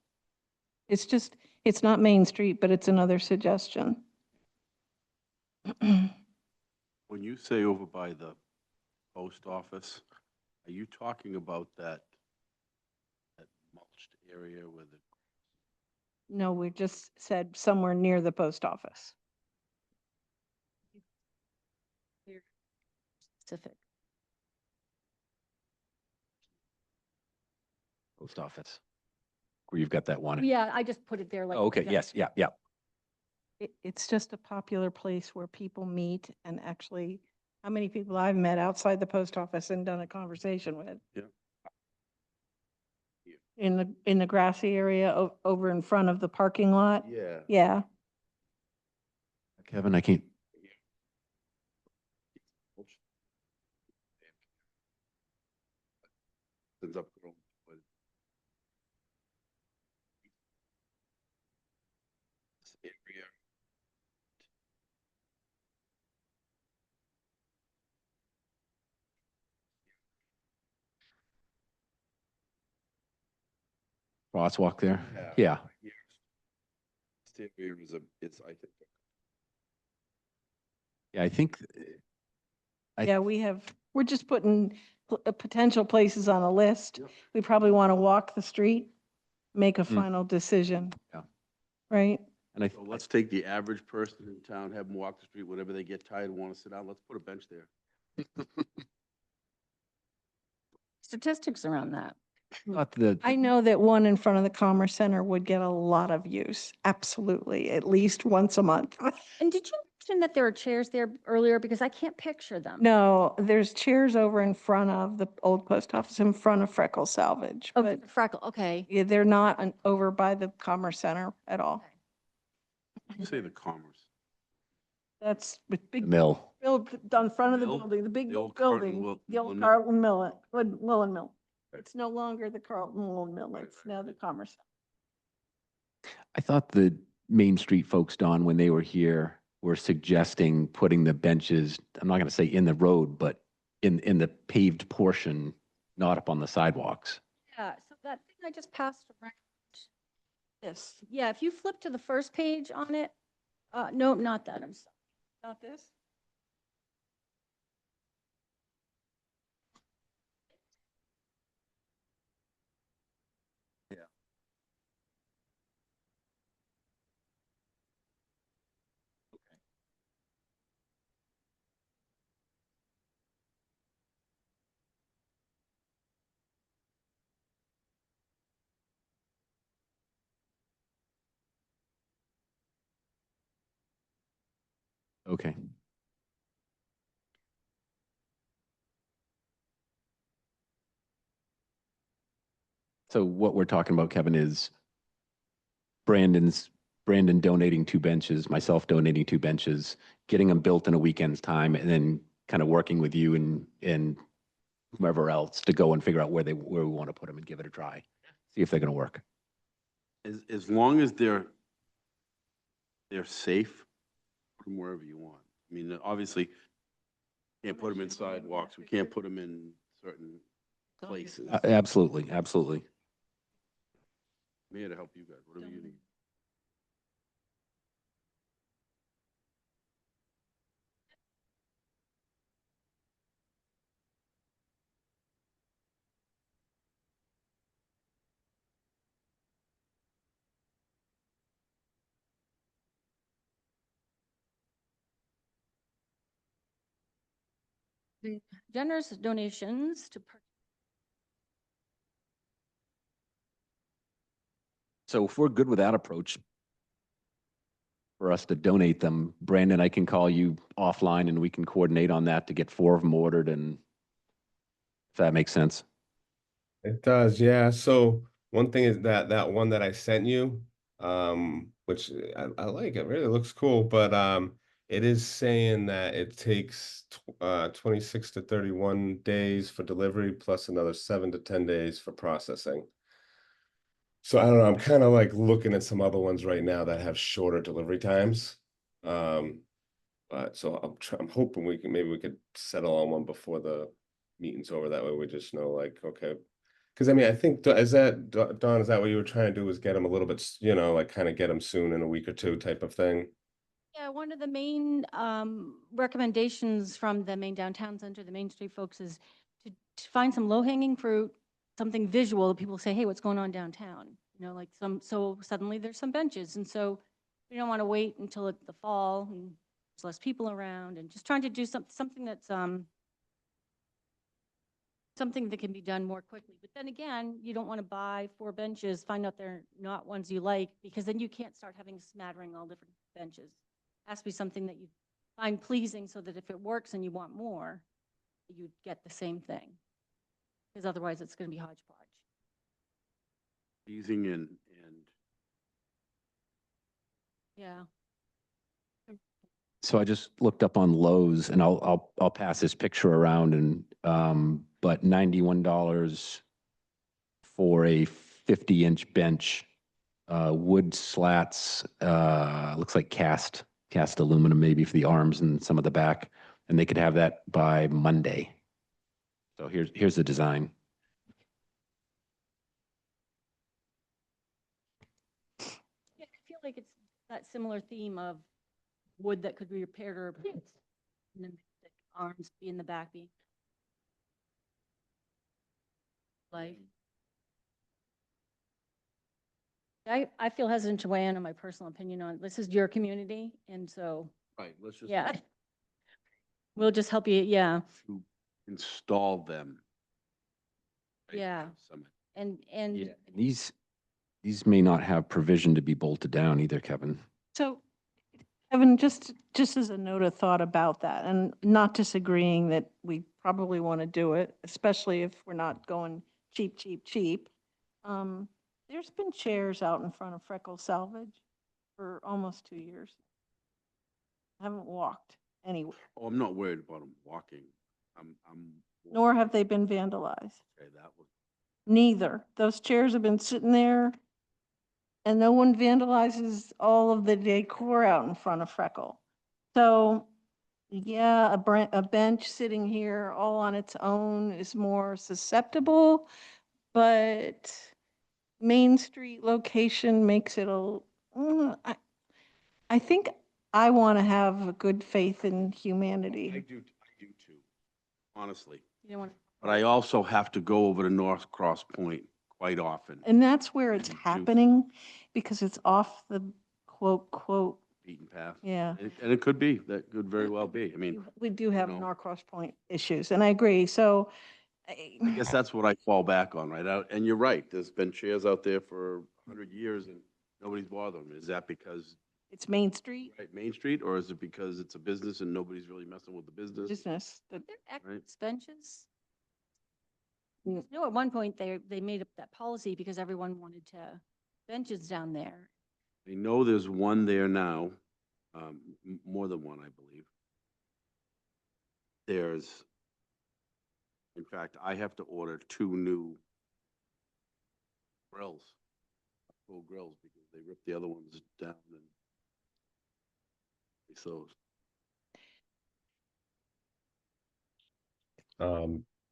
It's just, it's not Main Street, but it's another suggestion. When you say over by the post office, are you talking about that mulched area where the, No, we just said somewhere near the post office. Specific. Post office. Where you've got that one. Yeah, I just put it there like. Oh, okay. Yes. Yeah. Yeah. It's just a popular place where people meet and actually, how many people I've met outside the post office and done a conversation with? Yeah. In the grassy area over in front of the parking lot? yeah. Yeah. Kevin, I can't. Ends up growing, but this area, Crosswalk there? yeah. Yeah. right here. This area is, I think, Yeah. I think. Yeah, we're just putting potential places on a list. Yep. We probably want to walk the street, make a Mm. final decision. Yeah. Right? And I, So let's take the average person in town, have them walk the street, whenever they get tired and want to sit down, let's put a bench there. Statistics around that. thought the, I know that one in front of the Commerce Center would get a lot of use, absolutely, at least once a month. And did you mention that there are chairs there earlier? Because I can't picture them. No, there's chairs over in front of the old post office, in front of Freckle Salvage, Oh, but Freckle, okay. yeah, they're not over by the Commerce Center at all. You say the Commerce. That's with the big mill. build, on front of the Mill? building, the big The old Carlton building, Will- the old Woolen Mill? Carlton Mill, Woolen Mill. Right. It's no longer the Carlton Woolen Mill, Right, it's right, now the Commerce. I thought the Main Street folks, Don, when they were here, were suggesting putting the benches, I'm not going to say in the road, but in the paved portion, not up on the sidewalks. Yeah, so that thing I just passed around. This, Yeah, if you flip to the first page on it, no, not that, I'm sorry. not this? Okay. So what we're talking about, Kevin, is Brandon donating 2 benches, myself donating 2 benches, getting them built in a weekend's time, and then kind of working with you and whomever else to go and figure out where we want to put them and give it a try. See if they're going to work. As long as they're safe, put them wherever you want. I mean, obviously, can't put them in sidewalks, we can't put them in certain places. Absolutely, absolutely. I'm here to help you guys, whatever you need. Generous donations to, So if we're good with that approach, for us to donate them, Brandon, I can call you offline and we can coordinate on that to get 4 of them ordered, and if that makes sense. It does, yeah. So one thing is that one that I sent you, which I like, it really looks cool, but it is saying that it takes 26 to 31 days for delivery plus another 7 to 10 days for processing. So I don't know, I'm kind of like looking at some other ones right now that have shorter delivery times. But so I'm hoping maybe we could settle on one before the meeting's over. That way we just know, like, okay. Because I mean, I think Don, is that what you were trying to do, was get them a little bit, like kind of get them soon in a week or two type of thing? yeah, one of the main recommendations from the main downtown center, the Main Street folks, is to find some low-hanging fruit, something visual that people say, hey, what's going on downtown? You know, like so suddenly there's some benches. And so we don't want to wait until the fall and there's less people around, and just trying to do something that's something that can be done more quickly. But then again, you don't want to buy 4 benches, find out they're not ones you like, because then you can't start having a smattering all different benches. It has to be something that you find pleasing, so that if it works and you want more, you'd get the same thing. Because otherwise it's going to be hodgepodge. Easing and Yeah. So I just looked up on Lowe's, and I'll pass this picture around, and but $91 for a 50-inch bench, wood slats, looks like cast aluminum maybe for the arms and some of the back, and they could have that by Monday. So here's the design. Yeah, I feel like it's that similar theme of wood that could be repaired or replaced. And then the arms be in the back, be life. I feel hesitant to weigh in on my personal opinion on, this is your community, and so, Right, let's just. yeah. We'll just help you, yeah, To install them. right, Yeah. Summit. and, Yeah, and these may not have provision to be bolted down either, Kevin. So, Evan, just as a note of thought about that, and not disagreeing that we probably want to do it, especially if we're not going cheap, cheap, cheap. There's been chairs out in front of Freckles Salvage for almost 2 years. I haven't walked anywhere, Oh, I'm not worried about them walking. I'm. nor have they been vandalized. Okay, that was, Neither. Those chairs have been sitting there and no one vandalizes all of the decor out in front of Freckle. So, yeah, a bench sitting here all on its own is more susceptible, but Main Street location makes it I think I want to have a good faith in humanity. I do too, honestly. you don't want, But I also have to go over to North Cross Point quite often, And that's where it's And do- happening because it's off the quote, beaten path. yeah. And it could be, that could very well be. I mean, We do have know. Norcross Point issues, and I agree, so. I guess that's what I fall back on, right? And you're right, there's been chairs out there for 100 years and nobody's bothering them. Is that because, It's Main Street right, Main Street, or is it because it's a business and nobody's really messing with the business? business, that, there Right. X benches? Mm. No, at one point, they made up that policy because everyone wanted to, benches down there. I know there's one there now, more than one, I believe. There's, in fact, I have to order 2 new grills, full grills, because they ripped the other ones down and so.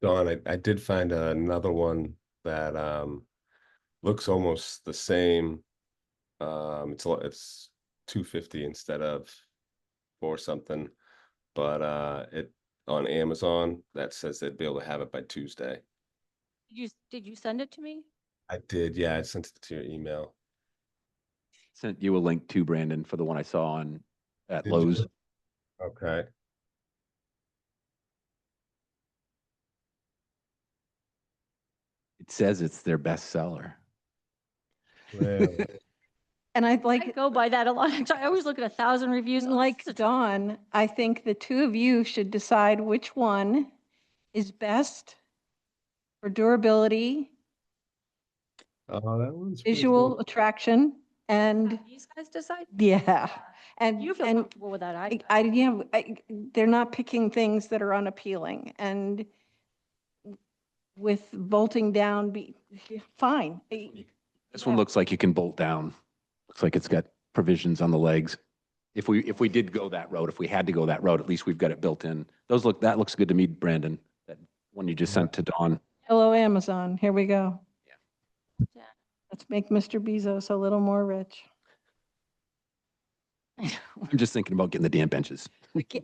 Dawn, I did find another one that looks almost the same. It's 250 instead of 4 something, but it on Amazon that says they'd be able to have it by Tuesday. Did you send it to me? I did, yeah, I sent it to your email. Sent you a link too, Brandon, for the one I saw on at Did you? Lowe's. Okay. It says it's their best seller. Really? and I'd I like, go by that a lot. I always look at 1,000 reviews. Oh, like this is a- Dawn, I think the two of you should decide which one is best for durability, Oh, that one's pretty visual cool. attraction, and, These guys decide? yeah, and. You feel and comfortable with that, they're not picking things that are unappealing, and with bolting down, fine. This one Yeah. looks like you can bolt down. Looks like it's got provisions on the legs. If we did go that road, if we had to go that road, at least we've got it built in. That looks good to me, Brandon. That one you just sent to Dawn. Hello, Amazon, here we go. Yeah. Let's make Mr. Bezos a little more rich. I'm just thinking about getting the damn benches.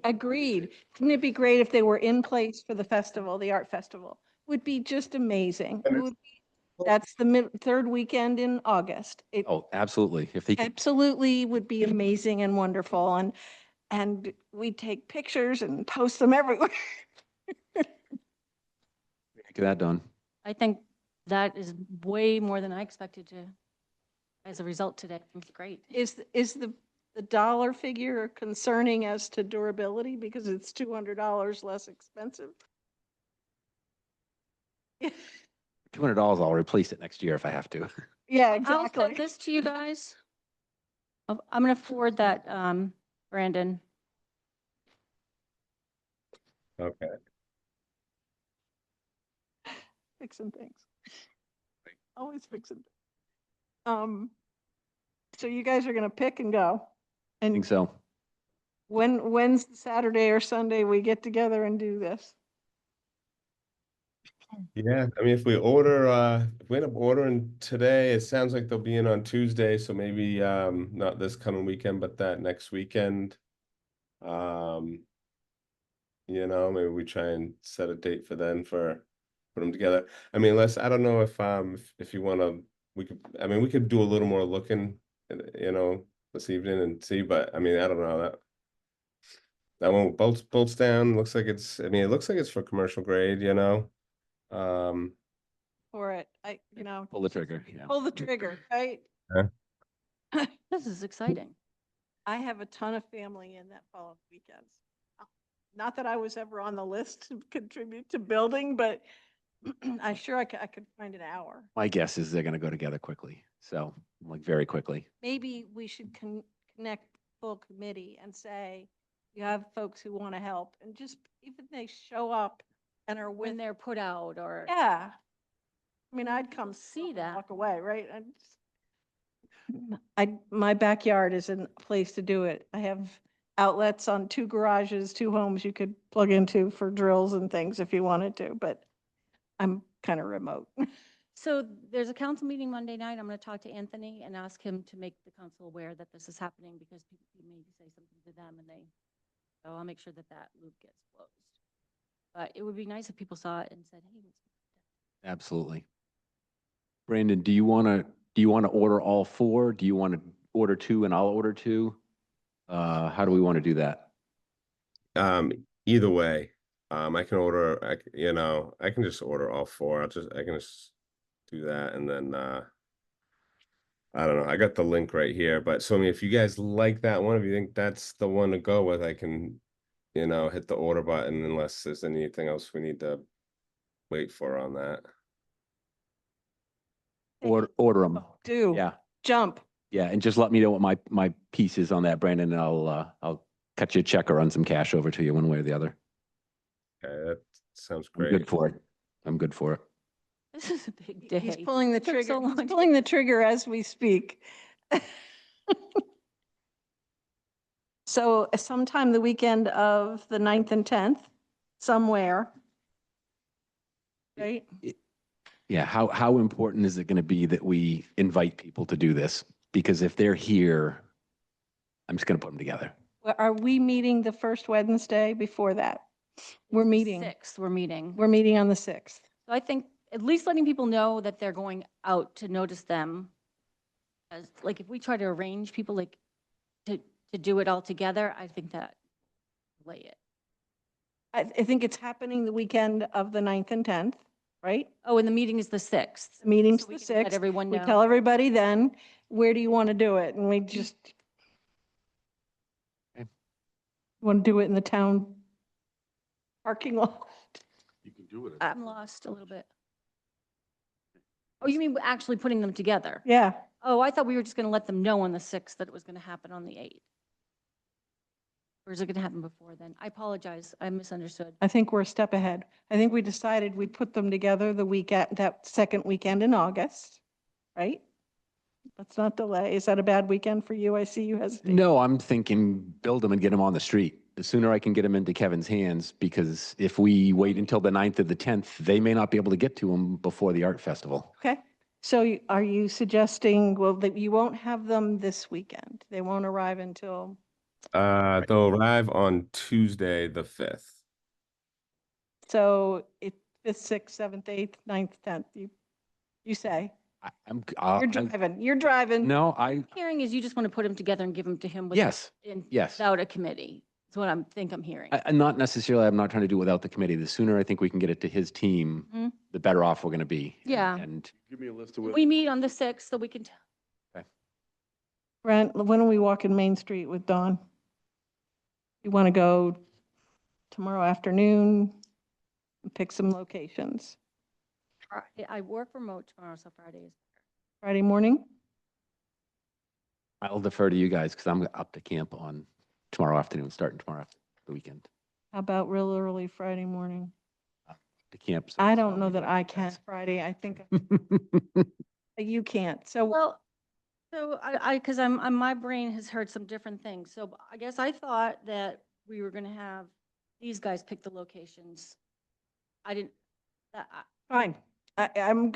Agreed. Wouldn't it be great if they were in place for the festival, the art festival? Would be just amazing. And It would That's the third weekend in August. It Oh, absolutely. If they could absolutely would be amazing and wonderful, and we'd take pictures and post them everywhere. make that done. I think that is way more than I expected to, as a result today. It's great. Is the dollar figure concerning as to durability because it's $200 less expensive? $200, I'll replace it next year if I have to. Yeah, I'll exactly. send this to you guys. I'm going to forward that, Brandon. Okay. Fixing things. Always fixing. So you guys are gonna pick and go. I think And so. when's the Saturday or Sunday we get together and do this? Yeah, I mean, if we end up ordering today, it sounds like they'll be in on Tuesday, so maybe not this coming weekend, but that next weekend. Maybe we try and set a date for then for put them together. I mean, I don't know if you want to I mean, we could do a little more looking, you know, this evening and see, but I mean, I don't know that one bolts down, looks like it's, I mean, it looks like it's for commercial grade, you know? Um, For it, you know, Pull the trigger, yeah. pull the trigger, right? This is exciting. I have a ton of family in that following weekends. Not that I was ever on the list to contribute to building, but I sure I could find an hour. My guess is they're gonna go together quickly, so, like, very quickly. Maybe we should connect full committee and say, you have folks who want to help, and just, even they show up and are When with, they're put out or. yeah. I mean, I'd come See and that. walk away, right? My backyard is a place to do it. I have outlets on 2 garages, 2 homes you could plug into for drills and things if you wanted to, but I'm kind of remote. So there's a council meeting Monday night. I'm going to talk to Anthony and ask him to make the council aware that this is happening because people maybe say something to them and so I'll make sure that that loop gets closed. But it would be nice if people saw it and said, hey, Absolutely. Brandon, do you wanna order all 4? Do you wanna order 2 and I'll order 2? How do we wanna do that? Either way, I can order, you know, I can just order all 4. I can just do that, and then, I don't know, I got the link right here, but so I mean, if you guys like that one, if you think that's the one to go with, I can, you know, hit the order button unless there's anything else we need to wait for on that. Order them. Do, Yeah, jump. yeah, and just let me know what my piece is on that, Brandon, and I'll cut you a check or run some cash over to you one way or the other. Okay, that sounds I'm great. good for it. I'm good for it. this is a big day. He's pulling the Took so trigger, long he's to pulling get the trigger as we speak. So sometime the weekend of the 9th and 10th, somewhere. Right? Yeah, how important is it gonna be that we invite people to do this? Because if they're here, I'm just gonna put them together. Are we meeting the first Wednesday before that? We're meeting. 6th, we're meeting. We're meeting on the 6th. So I think at least letting people know that they're going out to notice them. As, like, if we try to arrange people like to do it all together, I think that lay it. I think it's happening the weekend of the 9th and 10th, right? Oh, and the meeting is the 6th. The meeting's So we the can let 6th. everyone We know. tell everybody then, where do you want to do it? And we just Okay. want to do it in the town parking lot. You can do it. I'm lost a little bit. Oh, you mean actually putting them together? Yeah, Oh, I thought we were just going to let them know on the 6th that it was going to happen on the 8th. Or is it going to happen before then? I apologize. I misunderstood. I think we're a step ahead. I think we decided we'd put them together the weekend, that second weekend in August, right? Let's not delay. Is that a bad weekend for you? I see you hesitate. No, I'm thinking build them and get them on the street. The sooner I can get them into Kevin's hands, because if we wait until the 9th or the 10th, they may not be able to get to them before the art festival. Okay, so are you suggesting, well, that you won't have them this weekend? They won't arrive until, They'll arrive on Tuesday, the 5th. so it's 5th, 6th, 7th, 8th, 9th, 10th, you say? You're driving, you're driving. No, I, Hearing is you just want to put them together and give them to him with, yes, yes. without a committee. That's what I'm hearing. Not necessarily, I'm not trying to do it without the committee. The sooner I think we can get it to his team, Mhm. the better off we're going to be. Yeah. And Give me a list of what. We meet on the 6th, so we can, Brent, when are we walking Main Street with Dawn? You want to go tomorrow afternoon and pick some locations? I work remote tomorrow, so Friday is. Friday morning? I'll defer to you guys because I'm up to camp on tomorrow afternoon, starting tomorrow after the weekend. How about real early Friday morning? To camp. so I it's don't not know like that that, I you can guys. Friday. I think you can't. So Well, so because my brain has heard some different things. So I guess I thought that we were going to have these guys pick the locations. I didn't, fine. I'm,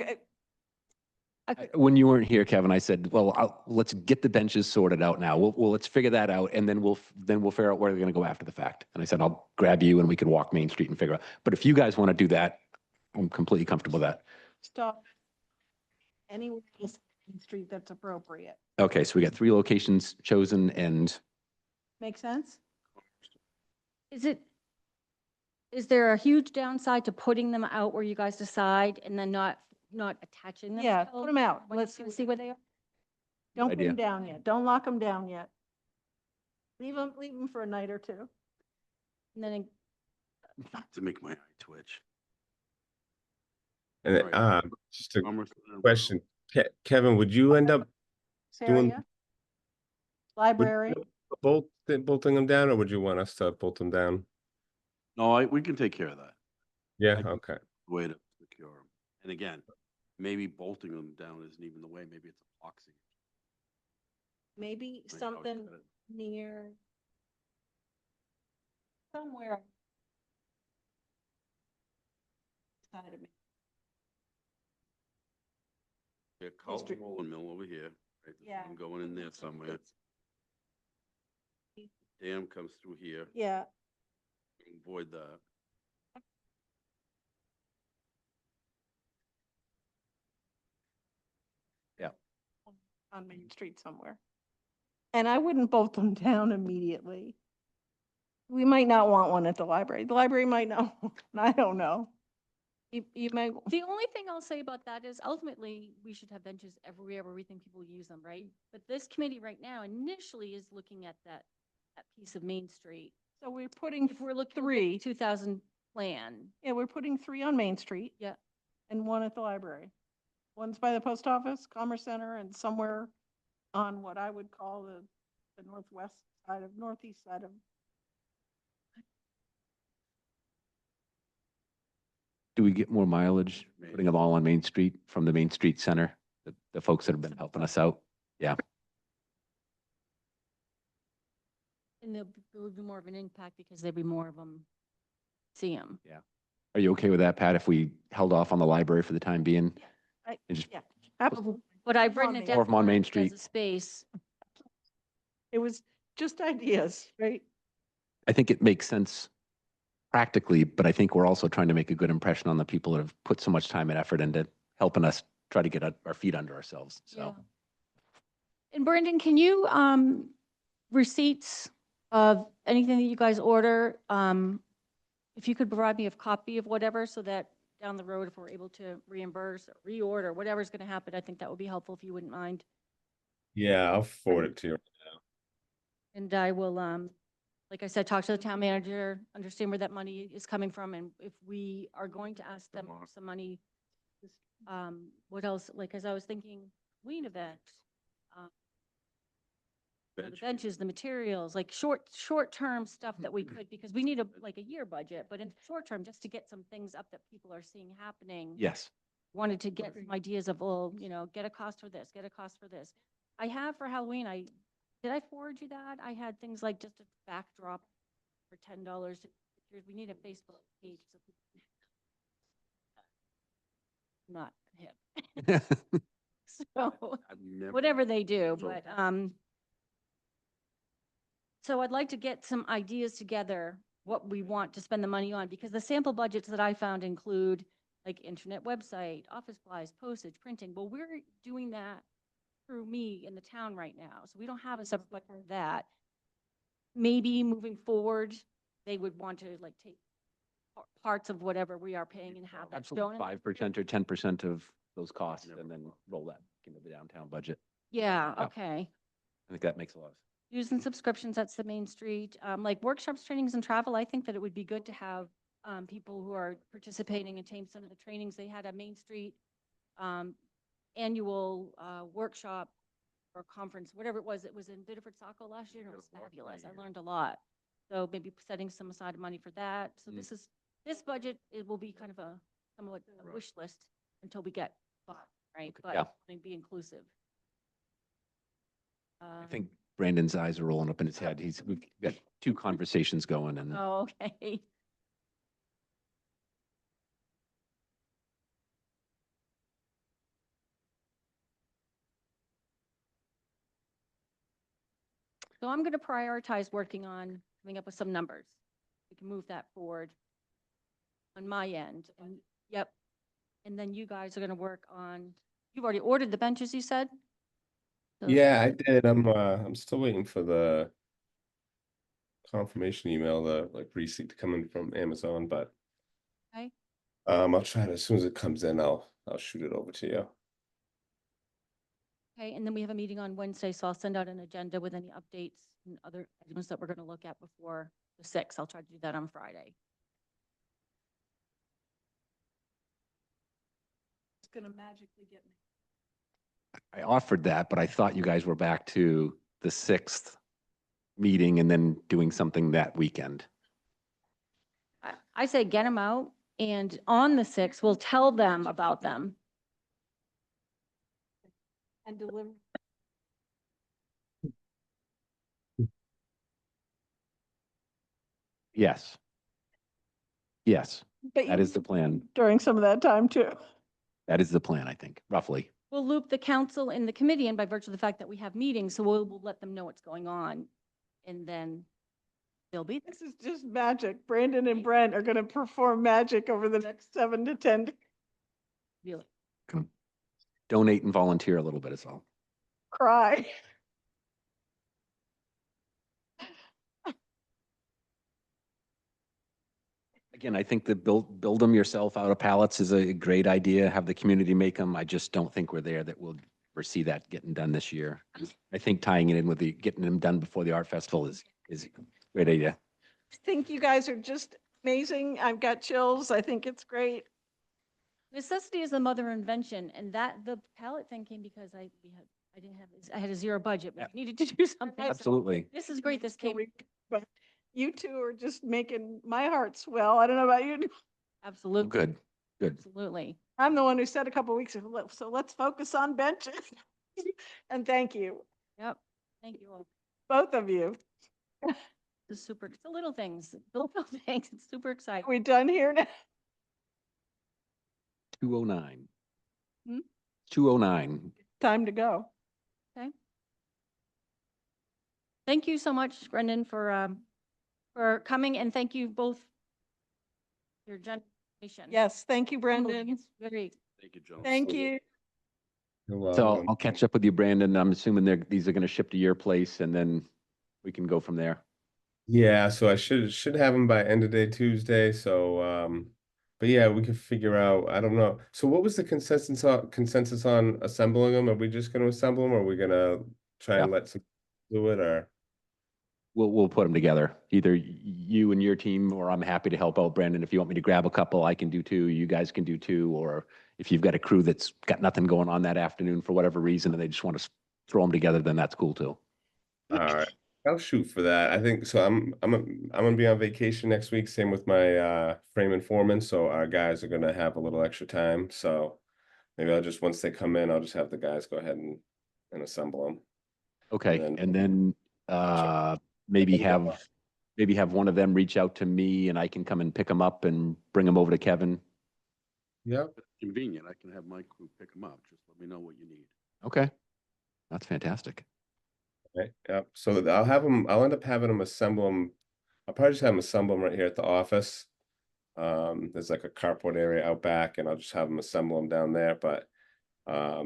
When you weren't here, Kevin, I said, well, let's get the benches sorted out now. Let's figure that out. And then we'll figure out where they're going to go after the fact. And I said, I'll grab you and we can walk Main Street and figure out. But if you guys want to do that, I'm completely comfortable with that. stop. Anywhere else Main Street that's appropriate. Okay, so we got 3 locations chosen and Make sense? Is there a huge downside to putting them out where you guys decide and then not attaching them? Yeah, until put them out. when Let's you see where they are? Don't put idea. them down yet. Don't lock them down yet. Leave them for a night or two. And then To make my eye twitch. And Right. just a Commerce Center, question, Kevin, would you end up doing, Area, library. bolting them down, or would you want us to bolt them down? No, we can take care of that. Yeah, I- okay. Way to secure them. And again, maybe bolting them down isn't even the way. Maybe it's epoxy. Maybe Like how it's something got it. near somewhere. Side of me. Yeah, Carlton District. Rolling Mill over here. Right, there's Yeah. one going in there somewhere. Dam comes through here. Yeah, Avoid that. on Main Street somewhere. And I wouldn't bolt them down immediately. We might not want one at the library. The library might not, I don't know. You might, the only thing I'll say about that is ultimately we should have benches everywhere we think people use them, right? But this committee right now initially is looking at that piece of Main Street. so we're putting If we're looking at the 3. 2000 plan, Yeah, we're putting 3 on Main Street. Yeah. And 1 at the library. One's by the post office, Commerce Center, and somewhere on what I would call the northeast side of. do we get more mileage putting them all on Main Street from the Main Street Center? The folks that have been helping us out? and there would be more of an impact because there'd be more of them see them. Are you okay with that, Pat, if we held off on the library for the time being? I- And just Yeah, absolutely. But I've More written on it Main- down. More of 'em on Main as a Street. Space. It was just ideas, right? I think it makes sense practically, but I think we're also trying to make a good impression on the people that have put so much time and effort into helping us try to get our feet under ourselves. Yeah. So And Brandon, can you, receipts of anything that you guys order, if you could provide me a copy of whatever so that down the road, if we're able to reimburse, or reorder, whatever's going to happen, I think that would be helpful if you wouldn't mind. Yeah, I'll forward it to you. And I will, like I said, talk to the town manager, understand where that money is coming from, and if we are going to ask them for some money, what else, like, as I was thinking, Ween event, the Bench. benches, the materials, like short-term stuff that we could, because we need like a year budget, but in short term, just to get some things up that people are seeing happening. yes, Wanted to get some ideas of, well, get a cost for this, get a cost for this. I have for Halloween, did I forward you that? I had things like just a backdrop for $10. We need a Facebook page. So people not hip. So, I've never- whatever they do, So- but, so I'd like to get some ideas together, what we want to spend the money on, because the sample budgets that I found include like internet website, office supplies, postage, printing. Well, we're doing that through me in the town right now, so we don't have a separate budget for that. Maybe moving forward, they would want to like take parts of whatever we are paying and have that shown. absolutely, in- 5% or 10% of those costs and then roll that into the downtown budget. Yeah, Yeah. okay. I think that makes a lot of sense. Using subscriptions, that's the Main Street. Like workshops, trainings, and travel, I think that it would be good to have people who are participating and taking some of the trainings. They had a Main Street annual workshop or conference, whatever it was in Biddeford Saco last year, and it was fabulous. I learned a lot. So maybe setting some aside of money for that. So Mm. this budget, it will be kind of a somewhat a Right. wish list until we get, right? Okay, But yeah. be inclusive. I think Brandon's eyes are rolling up in his head. We've got 2 conversations going and Oh, okay. So I'm going to prioritize working on coming up with some numbers. We can move that forward on my end. And yep. And then you guys are going to work on You've already ordered the benches, you said? So- Yeah, I did. I'm still waiting for the confirmation email, the like receipt to come in from Amazon, but Okay. I'll try it as soon as it comes in, I'll shoot it over to you. Okay, and then we have a meeting on Wednesday, so I'll send out an agenda with any updates and other items that we're going to look at before the 6th. I'll try to do that on Friday. It's gonna magically get me. I offered that, but I thought you guys were back to the 6th meeting and then doing something that weekend. I say get them out, and on the 6th, we'll tell them about them. And deliver. Yes. Yes, But that you is the plan. during some of that time too. That is the plan, I think, roughly. We'll loop the council and the committee in by virtue of the fact that we have meetings, so we'll let them know what's going on, and then they'll be there. This is just magic. Brandon and Brent are gonna perform magic over the next 7 to 10 days. Really. Come donate and volunteer a little bit is all. Cry. Again, I think the build them yourself out of pallets is a great idea. Have the community make them. I just don't think we're there that we'll foresee that getting done this year. I think tying it in with the getting them done before the art festival is a great idea. I think you guys are just amazing. I've got chills. I think it's great. Necessity is the mother of invention, and that, the pallet thing came because I had a zero budget, but Yep. we needed to do something. So Absolutely. This is great, this came, But you two are just making my heart swell. I don't know about you. absolutely, Good, good. absolutely. I'm the one who said a couple weeks ago, so let's focus on benches." And thank you, Yep, thank you all. both of you. It's super, it's the little things, the little things, it's super exciting. We done here now? 209. Hmm? 209. Time to go. Okay. Thank you so much, Brendan, for coming, and thank you both for your generation. Yes, thank you, Humbling. Brendan. It's very, Thank you, gentlemen. Thank you. You're So welcome. I'll catch up with you, Brandon. I'm assuming these are going to ship to your place and then we can go from there. Yeah, so I should have them by end of day Tuesday. So but yeah, we could figure out. I don't know. So what was the consensus on assembling them? Are we just going to assemble them, or are we going to try and Yeah. let some do it? Or We'll put them together. Either you and your team, or I'm happy to help out, Brandon. If you want me to grab a couple, I can do two. You guys can do two. Or if you've got a crew that's got nothing going on that afternoon for whatever reason and they just want to throw them together, then that's cool too. all right, I'll shoot for that. I think so. I'm gonna be on vacation next week. Same with my frame and foreman. So our guys are gonna have a little extra time. So maybe I'll just once they come in, I'll just have the guys go ahead and assemble them. Okay, then- and then maybe have one of them reach out to me and I can come and pick them up and bring them over to Kevin. Yep. Convenient. I can have my crew pick them up. Just let me know what you need. Okay, that's fantastic. Okay. Yep. So I'll have them. I'll end up having them assemble them. I'll probably just have them assemble them right here at the office. There's like a carport area out back, and I'll just have them assemble them down there. But I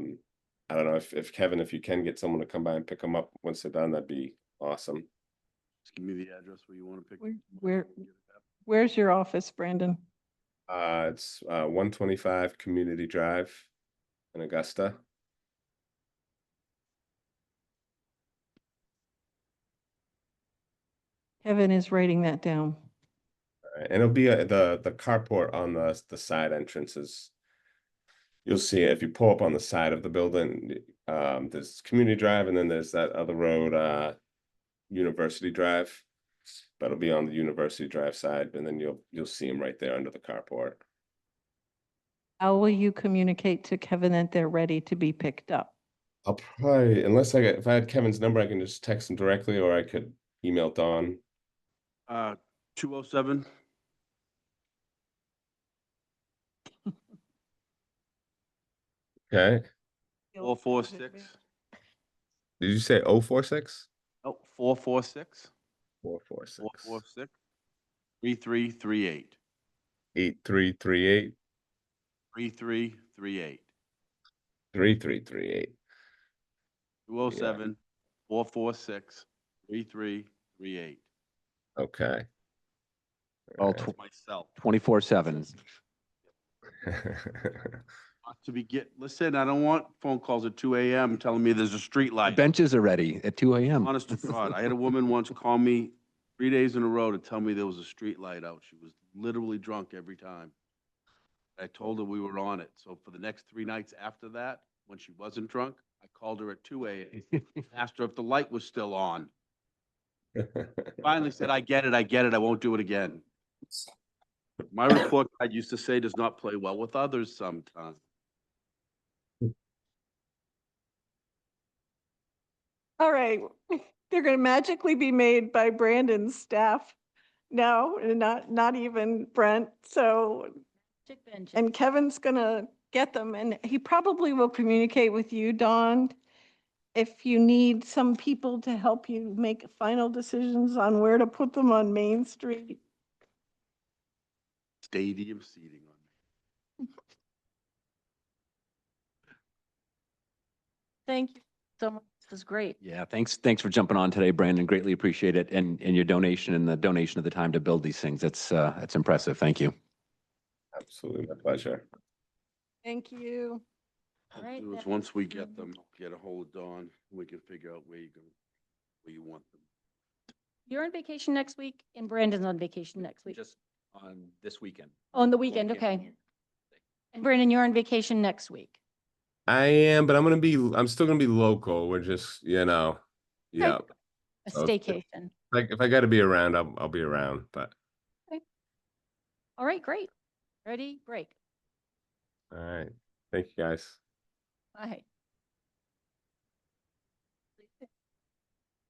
don't know if Kevin, if you can get someone to come by and pick them up once they're done, that'd be awesome. Just give me the address where you want to pick. Where's your office, Brandon? It's 125 Community Drive in Augusta. Kevin is writing that down. All right. And it'll be the carport on the side entrances. You'll see it if you pull up on the side of the building. There's Community Drive, and then there's that other road, University Drive. That'll be on the University Drive side, and then you'll see them right there under the carport. How will you communicate to Kevin that they're ready to be picked up? I'll probably, if I had Kevin's number, I can just text him directly, or I could email Dawn. 207. Okay. 446. Did you say 046? Oh, 446. 446. 446. 3338. 8338. 3338. 3338. 207-446-3338. Okay. All Alright. Myself. 24/7. Not to be listen, I don't want phone calls at 2 AM telling me there's a street The light. benches are ready at 2 a.m. Honest to God, I had a woman once call me 3 days in a row to tell me there was a street light out. She was literally drunk every time. I told her we were on it. So for the next 3 nights after that, when she wasn't drunk, I called her at 2 AM, asked her if the light was still on. Finally said, I get it, I won't do it again. My report card used to say does not play well with others sometimes. All right, they're gonna magically be made by Brandon's staff. No, not even Brent, so, Chick benches. and Kevin's gonna get them, and he probably will communicate with you, Dawn, if you need some people to help you make final decisions on where to put them on Main Street. Stadium seating on me. Thank you so much. This was great. Yeah, thanks for jumping on today, Brandon. Greatly appreciate it. And your donation and the donation of the time to build these things. That's impressive. Thank you. Absolutely, my pleasure. Thank you. All right, It was then. once we get them, get a hold of Dawn, we can figure out where you want them. You're on vacation next week and Brandon's on vacation next week. Just on this weekend. Oh, on the weekend, okay. And Brandon, you're on vacation next week. I am, but I'm still gonna be local. We're just, yeah. A So if- staycation. Like if I gotta be around, I'll be around, but All right, great. Ready, break. all right. Thank you guys. Bye.